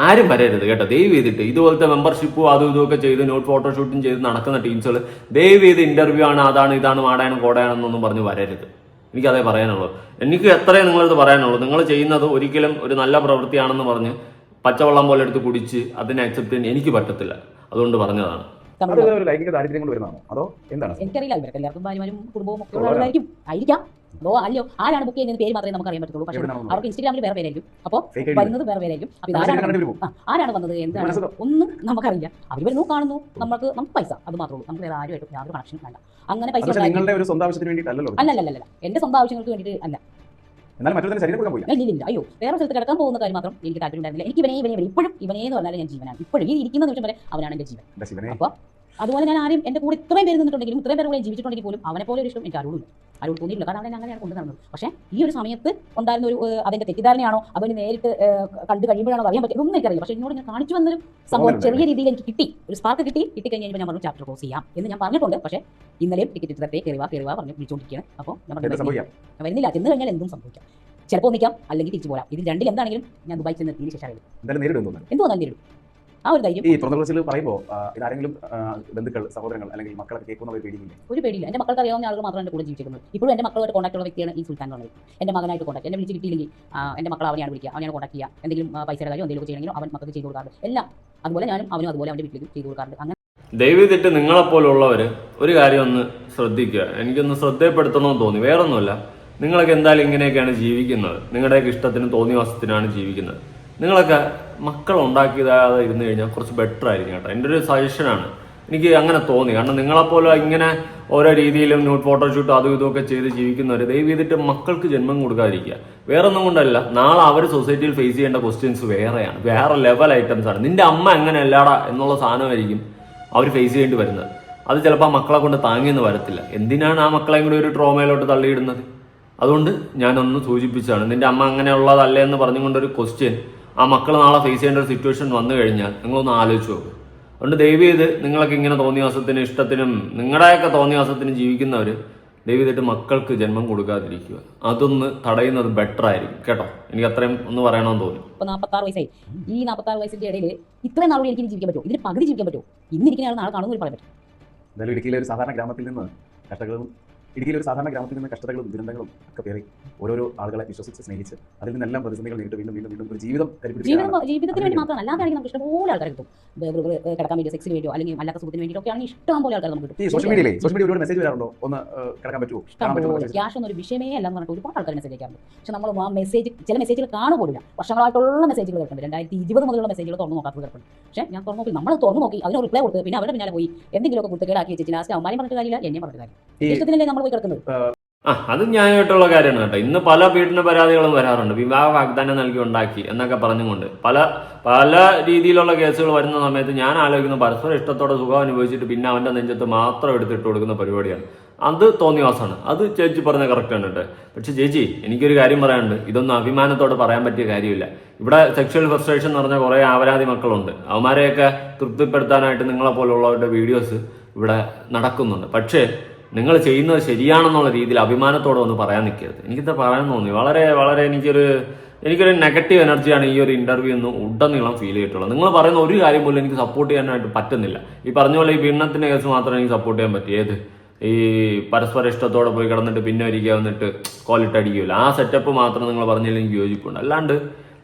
ആരും വരരുത് കേട്ടോ, ദയവ് ചെയ്തിട്ട്. ഇതുപോലത്തെ മെമ്പർഷിപ്പും അതും ഇതുമൊക്കെ ചെയ്ത് നോട്ട് ഫോട്ടോഷൂട്ടും ചെയ്ത് നടക്കുന്ന ടീംസുകൾ ദയവ് ചെയ്ത് ഇന്റർവ്യൂ ആണ്, അതാണ് ഇതാണ്, മാടാനും കോടയാണെന്നൊന്നും പറഞ്ഞ് വരരുത്. എനിക്കതേ പറയാനുള്ളൂ. എനിക്ക് എത്രയും നിങ്ങളത് പറയാനുള്ളൂ. നിങ്ങൾ ചെയ്യുന്നത് ഒരിക്കലും ഒരു നല്ല പ്രവൃത്തിയാണെന്ന് പറഞ്ഞ് പച്ചവെള്ളം പോലെ എടുത്ത് കുടിച്ച് അതിനെ അക്സെപ്റ്റ് ചെയ്യാൻ എനിക്ക് പറ്റത്തില്ല. അതുകൊണ്ട് പറഞ്ഞതാണ്. എനിക്കറിയില്ല. ഇവർക്ക് എല്ലാവർക്കും ഭാര്യമാരും കുടുംബവും ഒക്കെ ഉള്ളവരായിരിക്കും. ആയിരിക്കാം. അല്ലയോ, ആരാണ് ബുക്ക് ചെയ്യുന്നത് പേര് മാത്രമേ നമുക്ക് അറിയാൻ പറ്റുള്ളൂ. പക്ഷേ അവർക്ക് ഇൻസ്റ്റാഗ്രാമിൽ വേറെ പേരായിരിക്കും, അപ്പോൾ വരുന്നത് വേറെ പേരായിരിക്കും. അപ്പോൾ ആരാണ് വന്നത് എന്താണ് ഒന്നും നമുക്കറിയില്ല. അവർ വരുന്നു, കാണുന്നു, നമുക്ക് പൈസ, അത് മാത്രമേ ഉള്ളൂ. നമുക്ക് വേറെ ആരുമായിട്ട് യാതൊരു കണക്ഷൻ വേണ്ട. അങ്ങനെ പൈസ അല്ലല്ല, എന്റെ സ്വന്തം ആവശ്യങ്ങൾക്ക് വേണ്ടിയിട്ട് അല്ല. ഇല്ല. അയ്യോ, വേറെ സ്ഥലത്ത് കിടക്കാൻ പോകുന്ന കാര്യം മാത്രം എനിക്ക് താല്പര്യം ഉണ്ടായിരുന്നില്ല. എനിക്ക് ഇവനെ ഇപ്പോഴും ഇവനെ എന്ന് പറഞ്ഞാൽ ഞാൻ ജീവനാണ്. ഇപ്പോഴും ഈ ഇരിക്കുന്ന നിമിഷം വരെ അവനാണ് എന്റെ ജീവൻ. അപ്പോൾ അതുപോലെ ഞാൻ ആരും എൻ്റെ കൂടെ ഇത്രയും പേര് നിന്നിട്ടുണ്ടെങ്കിലും ഇത്രയും പേര് കൂടെ ജീവിച്ചിട്ടുണ്ടെങ്കിൽ പോലും അവനെ പോലെ ഒരു ഇഷ്ടം എനിക്ക് ആരോടും തോന്നിയിട്ടില്ല. കാരണം അവനെ അങ്ങനെയാണ് കൊണ്ടു നടന്നത്. പക്ഷേ ഈ ഒരു സമയത്ത് ഉണ്ടായിരുന്ന ഒരു അതിൻ്റെ തെറ്റിദ്ധാരണയാണോ അവന് നേരിട്ട് കണ്ടു കഴിയുമ്പോഴാണോ അറിയാൻ പറ്റും ഒന്നും എനിക്കറിയില്ല. പക്ഷേ എന്നോട് ഞാൻ കാണിച്ചു വന്നൊരു സംഭവം ചെറിയ രീതിയിൽ എനിക്ക് ഒരു സ്പാർക്ക് കിട്ടിക്കഴിഞ്ഞാൽ ഞാൻ പറഞ്ഞു ചാപ്റ്റർ ക്ലോസ് ചെയ്യാം എന്ന് ഞാൻ പറഞ്ഞിട്ടുണ്ട്. പക്ഷേ ഇന്നലെയും ടിക്കറ്റ് എടുത്തിട്ടേ കയറുക പറഞ്ഞു വിളിച്ചുകൊണ്ടിരിക്കുകയാണ്. അപ്പോൾ ഞാൻ വരുന്നില്ല, ചെന്ന് കഴിഞ്ഞാൽ എന്തും സംഭവിക്കാം. ചിലപ്പോൾ നിൽക്കാം, അല്ലെങ്കിൽ തിരിച്ചു പോരാം. ഇതിൽ രണ്ടിൽ എന്താണെങ്കിലും ഞാൻ ദുബായ് ചെന്ന് എത്തിയതിന് ശേഷം എന്തുവന്നാലും നേരിടും. ആ ഒരു ധൈര്യം ഈ തുറന്നുകൊച്ചിൽ പറയുമ്പോൾ ഇതാരെങ്കിലും ബന്ധുക്കൾ, സഹോദരങ്ങൾ അല്ലെങ്കിൽ മക്കളൊക്കെ കേൾക്കുന്ന ഒരു പേടിയില്ല? ഒരു പേടിയില്ല. എൻ്റെ മക്കൾക്ക് അറിയാവുന്ന ആളുകൾ മാത്രമാണ് എൻ്റെ കൂടെ ജീവിച്ചിരിക്കുന്നത്. ഇപ്പോഴും എൻ്റെ മക്കളുമായിട്ട് കോൺടാക്ട് ഉള്ള വ്യക്തിയാണ് ഈ സുൽത്താൻ എന്ന് പറയുന്നത്. എൻ്റെ മകനായിട്ട് കോൺടാക്ട് എന്നെ വിളിച്ച് കിട്ടിയില്ലെങ്കിൽ എൻ്റെ മക്കൾ അവനെയാണ് വിളിക്കുക, അവനെയാണ് കോൺടാക്ട് ചെയ്യുക. എന്തെങ്കിലും പൈസയുടെ കാര്യം എന്തെങ്കിലും ചെയ്യണമെങ്കിലും അവൻ മക്കൾക്ക് ചെയ്തു കൊടുക്കാറുണ്ട്. എല്ലാം അതുപോലെ ഞാനും അവനും അതുപോലെ അവൻ്റെ വീട്ടിലേക്ക് ചെയ്തു കൊടുക്കാറുണ്ട്. അങ്ങനെ ദൈവത്തിട്ട് നിങ്ങളെപ്പോലുള്ളവർ ഒരു കാര്യം ഒന്ന് ശ്രദ്ധിക്കുക. എനിക്കൊന്ന് ശ്രദ്ധയപ്പെടുത്തണമെന്ന് തോന്നി. വേറൊന്നുമല്ല, നിങ്ങളൊക്കെ എന്തായാലും ഇങ്ങനെയൊക്കെയാണ് ജീവിക്കുന്നത്. നിങ്ങളുടെയൊക്കെ ഇഷ്ടത്തിനും തോന്നിവാസത്തിനാണ് ജീവിക്കുന്നത്. നിങ്ങളൊക്കെ മക്കൾ ഉണ്ടാക്കിയതാതെ ഇരുന്ന് കഴിഞ്ഞാൽ കുറച്ച് ബെറ്റർ ആയിരിക്കും കേട്ടോ. എൻ്റെ ഒരു സജഷനാണ്. എനിക്ക് അങ്ങനെ തോന്നി. കാരണം നിങ്ങളെപ്പോലെ ഇങ്ങനെ ഓരോ രീതിയിലും ന്യൂഡ് ഫോട്ടോഷൂട്ട് അതും ഇതുമൊക്കെ ചെയ്ത് ജീവിക്കുന്നവർ ദയവ് ചെയ്തിട്ട് മക്കൾക്ക് ജന്മം കൊടുക്കാതിരിക്കുക. വേറെ ഒന്നും കൊണ്ടല്ല, നാളെ അവർ സൊസൈറ്റിയിൽ ഫേസ് ചെയ്യേണ്ട ക്വസ്റ്റ്യൻസ് വേറെയാണ്, വേറെ ലെവൽ ഐറ്റംസ് ആണ്. നിന്റെ അമ്മ എങ്ങനെ അല്ലാടാ എന്നുള്ള സാധനമായിരിക്കും അവർ ഫേസ് ചെയ്യേണ്ടി വരുന്നത്. അത് ചിലപ്പോൾ ആ മക്കളെ കൊണ്ട് താങ്ങിയെന്ന് വരത്തില്ല. എന്തിനാണ് ആ മക്കളെയും കൂടി ഒരു ട്രോമയിലോട്ട് തള്ളിയിടുന്നത്? അതുകൊണ്ട് ഞാനൊന്ന് സൂചിപ്പിച്ചാണ്, നിന്റെ അമ്മ അങ്ങനെയുള്ളതല്ലേ എന്ന് പറഞ്ഞുകൊണ്ടൊരു ക്വസ്റ്റ്യൻ ആ മക്കൾ നാളെ ഫേസ് ചെയ്യേണ്ട ഒരു സിറ്റുവേഷൻ വന്നു കഴിഞ്ഞാൽ നിങ്ങളൊന്ന് ആലോചിച്ച് നോക്കും. അതുകൊണ്ട് ദയവ് ചെയ്ത് നിങ്ങളൊക്കെ ഇങ്ങനെ തോന്നിവാസത്തിനും ഇഷ്ടത്തിനും നിങ്ങളുടെയൊക്കെ തോന്നിവാസത്തിനും ജീവിക്കുന്നവർ ദയവ് ചെയ്തിട്ട് മക്കൾക്ക് ജന്മം കൊടുക്കാതിരിക്കുക. അതൊന്ന് തടയുന്നത് ബെറ്റർ ആയിരിക്കും കേട്ടോ. എനിക്ക് അത്രയും ഒന്ന് പറയണമെന്ന് തോന്നി. ഇപ്പോൾ 46 വയസ്സായി. ഈ 46 വയസ്സിൻ്റെ ഇടയിൽ ഇത്രയും നാളുകൂടി എനിക്ക് ജീവിക്കാൻ പറ്റുമോ? ഇതിന് പകുതി ജീവിക്കാൻ പറ്റുമോ? ഇന്നിരിക്കുന്ന ആൾ നാളെ കാണുമെന്ന് പറയാൻ പറ്റും. എന്തായാലും ഇടുക്കിയിലെ ഒരു സാധാരണ ഗ്രാമത്തിൽ നിന്ന് കഷ്ടതകളും ദുരന്തങ്ങളും ഒക്കെ പേറി ഓരോരോ ആളുകളെ വിശ്വസിച്ച് സ്നേഹിച്ച് അതിൽ നിന്നെല്ലാം പ്രതിസന്ധികൾ നേരിട്ട് വീണ്ടും ഒരു ജീവിതത്തിന് വേണ്ടി മാത്രമല്ല, അല്ലാതെ നമുക്ക് ഇഷ്ടംപോലെ ആൾക്കാർ കിട്ടും. കിടക്കാൻ വേണ്ടി, സെക്സിന് വേണ്ടിയോ അല്ലെങ്കിൽ അല്ലാത്ത സുഖത്തിന് വേണ്ടിയൊക്കെ ആണെങ്കിൽ ഇഷ്ടം പോലെ ആൾക്കാർ നമുക്ക് കിട്ടും. സോഷ്യൽ മീഡിയ ഒരുപാട് മെസ്സേജ് വരാറുണ്ടോ? ഒന്ന് കിടക്കാൻ പറ്റുമോ? ക്യാഷ് ഒന്നും ഒരു വിഷയമേ അല്ല എന്ന് പറഞ്ഞിട്ട് ഒരുപാട് ആൾക്കാർ മെസ്സേജ് അയക്കാറുണ്ട്. പക്ഷെ നമ്മൾ ആ ചില മെസ്സേജുകൾ കാണുപോലില്ല. വർഷങ്ങളായിട്ടുള്ള മെസ്സേജുകൾ കേൾക്കുന്നുണ്ട്. 2020 മുതലുള്ള മെസ്സേജുകൾ തുറന്നു നോക്കാത്തത് കേൾക്കുന്നുണ്ട്. പക്ഷേ ഞാൻ നമ്മൾ തുറന്നു നോക്കി അതിന് റിപ്ലൈ കൊടുത്ത് പിന്നെ അവരുടെ പിന്നാലെ പോയി എന്തെങ്കിലുമൊക്കെ കുട്ടികളാക്കി വെച്ച് ലാസ്റ്റ് അവന്മാരും പറഞ്ഞിട്ട് കാര്യമില്ല, എന്നെ പറഞ്ഞിട്ട് കാര്യമില്ല. ഇഷ്ടത്തിനല്ലേ നമ്മൾ പോയി കിടക്കുന്നത്. അത് ന്യായമായിട്ടുള്ള കാര്യമാണ് കേട്ടോ. ഇന്ന് പല പീഡന പരാതികളും വരാറുണ്ട്. വിവാഹ വാഗ്ദാനം നൽകി ഉണ്ടാക്കി എന്നൊക്കെ പറഞ്ഞുകൊണ്ട് പല രീതിയിലുള്ള കേസുകൾ വരുന്ന സമയത്ത് ഞാൻ ആലോചിക്കുന്ന പരസ്പര ഇഷ്ടത്തോടെ സുഖം അനുഭവിച്ചിട്ട് പിന്നെ അവന്റെ നെഞ്ചത്ത് മാത്രം എടുത്തിട്ട് കൊടുക്കുന്ന പരിപാടിയാണ്. അത് തോന്നിവാസമാണ്. അത് ചേച്ചി പറഞ്ഞ കറക്റ്റാണ് കേട്ടോ. പക്ഷെ ചേച്ചി, എനിക്കൊരു കാര്യം പറയാനുണ്ട്. ഇതൊന്നും അഭിമാനത്തോടെ പറയാൻ പറ്റിയ കാര്യമില്ല. ഇവിടെ സെക്ഷൽ ഫ്രസ്ട്രേഷൻ എന്ന് പറഞ്ഞ കുറേ ആവരാതി മക്കളുണ്ട്. അവന്മാരെയൊക്കെ തൃപ്തിപ്പെടുത്താനായിട്ട് നിങ്ങളെ പോലുള്ളവരുടെ വീഡിയോസ് ഇവിടെ നടക്കുന്നുണ്ട്. പക്ഷേ നിങ്ങൾ ചെയ്യുന്നത് ശരിയാണെന്നുള്ള രീതിയിൽ അഭിമാനത്തോടെ ഒന്ന് പറയാൻ നിൽക്കരുത്. എനിക്കിത് പറയാൻ തോന്നി. വളരെ വളരെ എനിക്കൊരു നെഗറ്റീവ് എനർജിയാണ് ഈ ഒരു ഇന്റർവ്യൂ എന്ന് ഉടനീളം ഫീൽ ചെയ്തിട്ടുള്ളത്. നിങ്ങൾ പറയുന്ന ഒരു കാര്യം പോലും എനിക്ക് സപ്പോർട്ട് ചെയ്യാനായിട്ട് പറ്റുന്നില്ല. ഈ പറഞ്ഞ പോലെ ഈ പീഡനത്തിന്റെ കേസ് മാത്രമേ എനിക്ക് സപ്പോർട്ട് ചെയ്യാൻ പറ്റൂ. ഏത് ഈ പരസ്പര ഇഷ്ടത്തോടെ പോയി കിടന്നിട്ട് പിന്നെ ഒരിക്കൽ വന്നിട്ട് കോലിട്ടടിക്കില്ല, ആ സെറ്റപ്പ് മാത്രം നിങ്ങൾ പറഞ്ഞതിൽ എനിക്ക് വിയോജിപ്പുണ്ട്. അല്ലാണ്ട്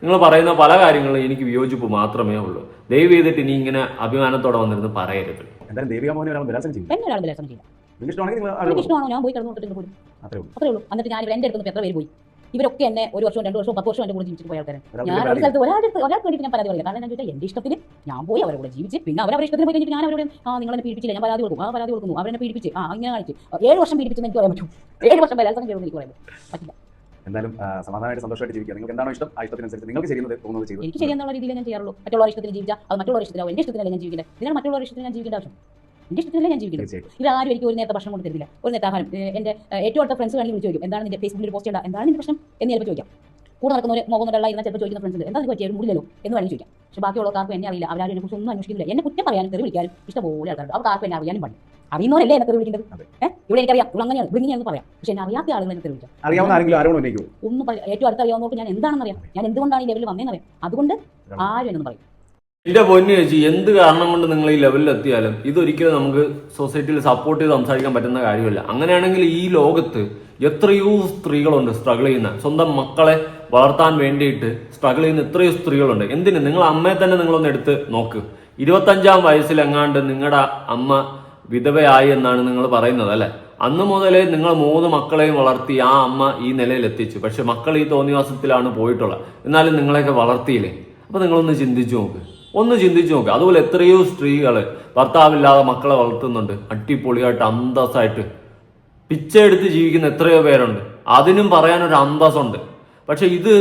നിങ്ങൾ പറയുന്ന പല കാര്യങ്ങളും എനിക്ക് വിയോജിപ്പ് മാത്രമേ ഉള്ളൂ. ദയവ് ചെയ്തിട്ട് ഇനി ഇങ്ങനെ അഭിമാനത്തോടെ വന്നിരുന്ന് പറയരുത്. എന്തായാലും ദേവിക മോഹനെ ഒരാൾ ബലാത്സംഗം ചെയ്യും. ഇഷ്ടമാണോ ഞാൻ പോയി കിടന്നു കൊടുത്തിട്ട് പോലും അത്രേ ഉള്ളൂ. എന്നിട്ട് ഞാൻ എൻ്റെ അടുത്ത് എത്ര പേര് പോയി? ഇവരൊക്കെ എന്നെ 1 വർഷം 2 വർഷം 10 വർഷം എൻ്റെ കൂടെ ജീവിച്ചിട്ട് പോയ ആൾക്കാരെ. ഞാൻ ഒരു സ്ഥലത്ത് ഒരാൾക്ക് വേണ്ടി ഞാൻ പരാതി പറയാം. കാരണം ഞാൻ ചോദിച്ചാൽ എൻ്റെ ഇഷ്ടത്തിന് ഞാൻ പോയി അവരുടെ കൂടെ ജീവിച്ച് പിന്നെ അവരുടെ ഇഷ്ടത്തിന് പോയി കഴിഞ്ഞിട്ട് ഞാൻ അവരോട് നിങ്ങളെന്നെ പീഡിപ്പിച്ചില്ല, ഞാൻ പരാതി കൊടുക്കുന്നു, അവരെന്നെ പീഡിപ്പിച്ച് ഇങ്ങനെ കാണിച്ച് 7 വർഷം പീഡിപ്പിച്ചെന്ന് എനിക്ക് പറയാൻ പറ്റും. 7 വർഷം ബലാത്സംഗം ചെയ്തെന്ന് എനിക്ക് പറയാൻ പറ്റില്ല. എന്തായാലും സമാധാനമായിട്ട് സന്തോഷമായിട്ട് ജീവിക്കുക. നിങ്ങൾക്ക് എന്താണോ ഇഷ്ടം ആ ഇഷ്ടത്തിനനുസരിച്ച് നിങ്ങൾക്ക് ചെയ്യുന്നത് തോന്നുന്നത് ചെയ്തു. എനിക്ക് ശരിയെന്നുള്ള രീതിയിൽ ഞാൻ ചെയ്യാറുള്ളൂ. മറ്റുള്ളവരുടെ ഇഷ്ടത്തിന് ജീവിച്ചാൽ അത് മറ്റുള്ളവരുടെ ഇഷ്ടത്തിലാവും. എൻ്റെ ഇഷ്ടത്തിനല്ല ഞാൻ ജീവിക്കേണ്ടത്. ഇതിനാണ് മറ്റുള്ളവരുടെ ഇഷ്ടത്തിന് ഞാൻ ജീവിക്കേണ്ട ആവശ്യം. എൻ്റെ ഇഷ്ടത്തിലല്ലേ ഞാൻ ജീവിക്കുന്നത്. ഇവരാരും എനിക്ക് ഒരു നേരത്തെ ഭക്ഷണം കൊണ്ട് തരില്ല, ഒരു നേരത്തെ ആഹാരം. എൻ്റെ ഏറ്റവും അടുത്ത ഫ്രണ്ട്സ് വേണമെങ്കിൽ വിളിച്ച് ചോദിക്കും, എന്താണ് നിന്റെ ഫേസ്ബുക്കിൽ പോസ്റ്റ് ചെയ്യേണ്ട, എന്താണ് നിന്റെ പ്രശ്നം എന്ന് ചിലപ്പോൾ ചോദിക്കാം. കൂടെ നടക്കുന്നവർ മുഖമൊന്നുമല്ല ഇരുന്നാൽ ചിലപ്പോൾ ചോദിക്കുന്ന ഫ്രണ്ട്സ് എന്താ പറ്റിയ ഒരു മുടിലല്ലോ എന്ന് വേണമെങ്കിൽ ചോദിക്കാം. പക്ഷേ ബാക്കിയുള്ളവർക്കാർക്കും എന്നെ അറിയില്ല. അവരാരും എന്നെ കുറിച്ച് ഒന്നും അന്വേഷിക്കുന്നില്ല. എന്നെ കുറ്റം പറയാനും തെറി വിളിക്കാനും ഇഷ്ടംപോലെ ആൾക്കാരുണ്ട്. അവർക്ക് ആർക്കും എന്നെ അറിയാനും പാടില്ല. അറിയുന്നവരല്ലേ എന്നെ തെറി വിളിക്കുന്നത്. ഇവിടെ എനിക്കറിയാം ഇവിടെ അങ്ങനെയാണ് ബ്രിങ്ങിയാണെന്ന് പറയാം. പക്ഷേ എന്നെ അറിയാത്ത ആളുകൾ എന്നെ തെറി വിളിക്കാം. ഒന്നും ഏറ്റവും അടുത്ത് അറിയാവുന്നവർക്ക് ഞാൻ എന്താണെന്ന് അറിയാം, ഞാൻ എന്തുകൊണ്ടാണ് ഈ ലെവലിൽ വന്നതെന്ന് അറിയാം. അതുകൊണ്ട് ആരും എന്നൊന്നും പറയും. എന്റെ പൊന്നു ചേച്ചി, എന്ത് കാരണം കൊണ്ട് നിങ്ങൾ ഈ ലെവലിൽ എത്തിയാലും ഇതൊരിക്കലും നമുക്ക് സൊസൈറ്റിയിൽ സപ്പോർട്ട് ചെയ്ത് സംസാരിക്കാൻ പറ്റുന്ന കാര്യമല്ല. അങ്ങനെയാണെങ്കിൽ ഈ ലോകത്ത് എത്രയോ സ്ത്രീകളുണ്ട് സ്ട്രഗിൾ ചെയ്യുന്ന, സ്വന്തം മക്കളെ വളർത്താൻ വേണ്ടിയിട്ട് സ്ട്രഗിൾ ചെയ്യുന്ന എത്രയോ സ്ത്രീകളുണ്ട്. എന്തിന് നിങ്ങൾ അമ്മയെ തന്നെ നിങ്ങളൊന്ന് എടുത്ത് നോക്ക്. 25-ാം വയസ്സിലെങ്ങാണ്ട് നിങ്ങളുടെ അമ്മ വിധവയായി എന്നാണ് നിങ്ങൾ പറയുന്നത് അല്ലെ? അന്ന് മുതലേ നിങ്ങൾ 3 മക്കളെയും വളർത്തി ആ അമ്മ ഈ നിലയിൽ എത്തിച്ചു. പക്ഷെ മക്കൾ ഈ തോന്നിവാസത്തിലാണ് പോയിട്ടുള്ളത്. എന്നാലും നിങ്ങളെയൊക്കെ വളർത്തിയില്ലേ? അപ്പൊ നിങ്ങളൊന്ന് ചിന്തിച്ചു നോക്ക്. അതുപോലെ എത്രയോ സ്ത്രീകൾ ഭർത്താവില്ലാതെ മക്കളെ വളർത്തുന്നുണ്ട്. അടിപൊളിയായിട്ട് അന്തസ്സായിട്ട് പിച്ചെടുത്ത് ജീവിക്കുന്ന എത്രയോ പേരുണ്ട്. അതിനും പറയാനൊരു അന്തസ്സുണ്ട്. പക്ഷെ ഇത്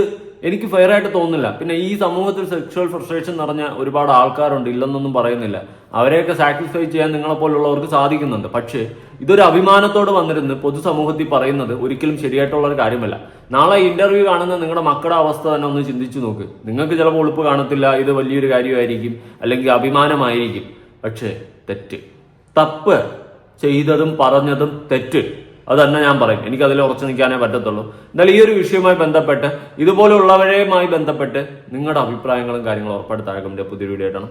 എനിക്ക് ഫെയർ ആയിട്ട് തോന്നുന്നില്ല. പിന്നെ ഈ സമൂഹത്തിൽ സെക്ഷുവൽ ഫ്രസ്ട്രേഷൻ നിറഞ്ഞ ഒരുപാട് ആൾക്കാരുണ്ട്, ഇല്ലെന്നൊന്നും പറയുന്നില്ല. അവരെയൊക്കെ സാറ്റിസ്ഫൈ ചെയ്യാൻ നിങ്ങളെപ്പോലുള്ളവർക്ക് സാധിക്കുന്നുണ്ട്. പക്ഷേ ഇതൊരു അഭിമാനത്തോട് വന്നിരുന്ന് പൊതുസമൂഹത്തിൽ പറയുന്നത് ഒരിക്കലും ശരിയായിട്ടുള്ള ഒരു കാര്യമല്ല. നാളെ ഇന്റർവ്യൂ കാണുന്ന നിങ്ങളുടെ മക്കളുടെ അവസ്ഥ തന്നെ ഒന്ന് ചിന്തിച്ചു നോക്ക്. നിങ്ങൾക്ക് ചിലപ്പോൾ ഉളുപ്പ് കാണത്തില്ല, ഇത് വലിയൊരു കാര്യമായിരിക്കും, അല്ലെങ്കിൽ അഭിമാനമായിരിക്കും. പക്ഷേ തെറ്റ്, തപ്പ് ചെയ്തതും പറഞ്ഞതും തെറ്റ്. അത് തന്നെ ഞാൻ പറയും. എനിക്കതിൽ ഉറച്ചു നിൽക്കാനേ പറ്റത്തുള്ളൂ. എന്നാൽ ഈ ഒരു വിഷയവുമായി ബന്ധപ്പെട്ട്, ഇതുപോലുള്ളവരെയുമായി ബന്ധപ്പെട്ട് നിങ്ങളുടെ അഭിപ്രായങ്ങളും കാര്യങ്ങളും ഉറപ്പെടുത്താൻ പുതിയൊരു വീഡിയോ ആയിട്ടാണ്.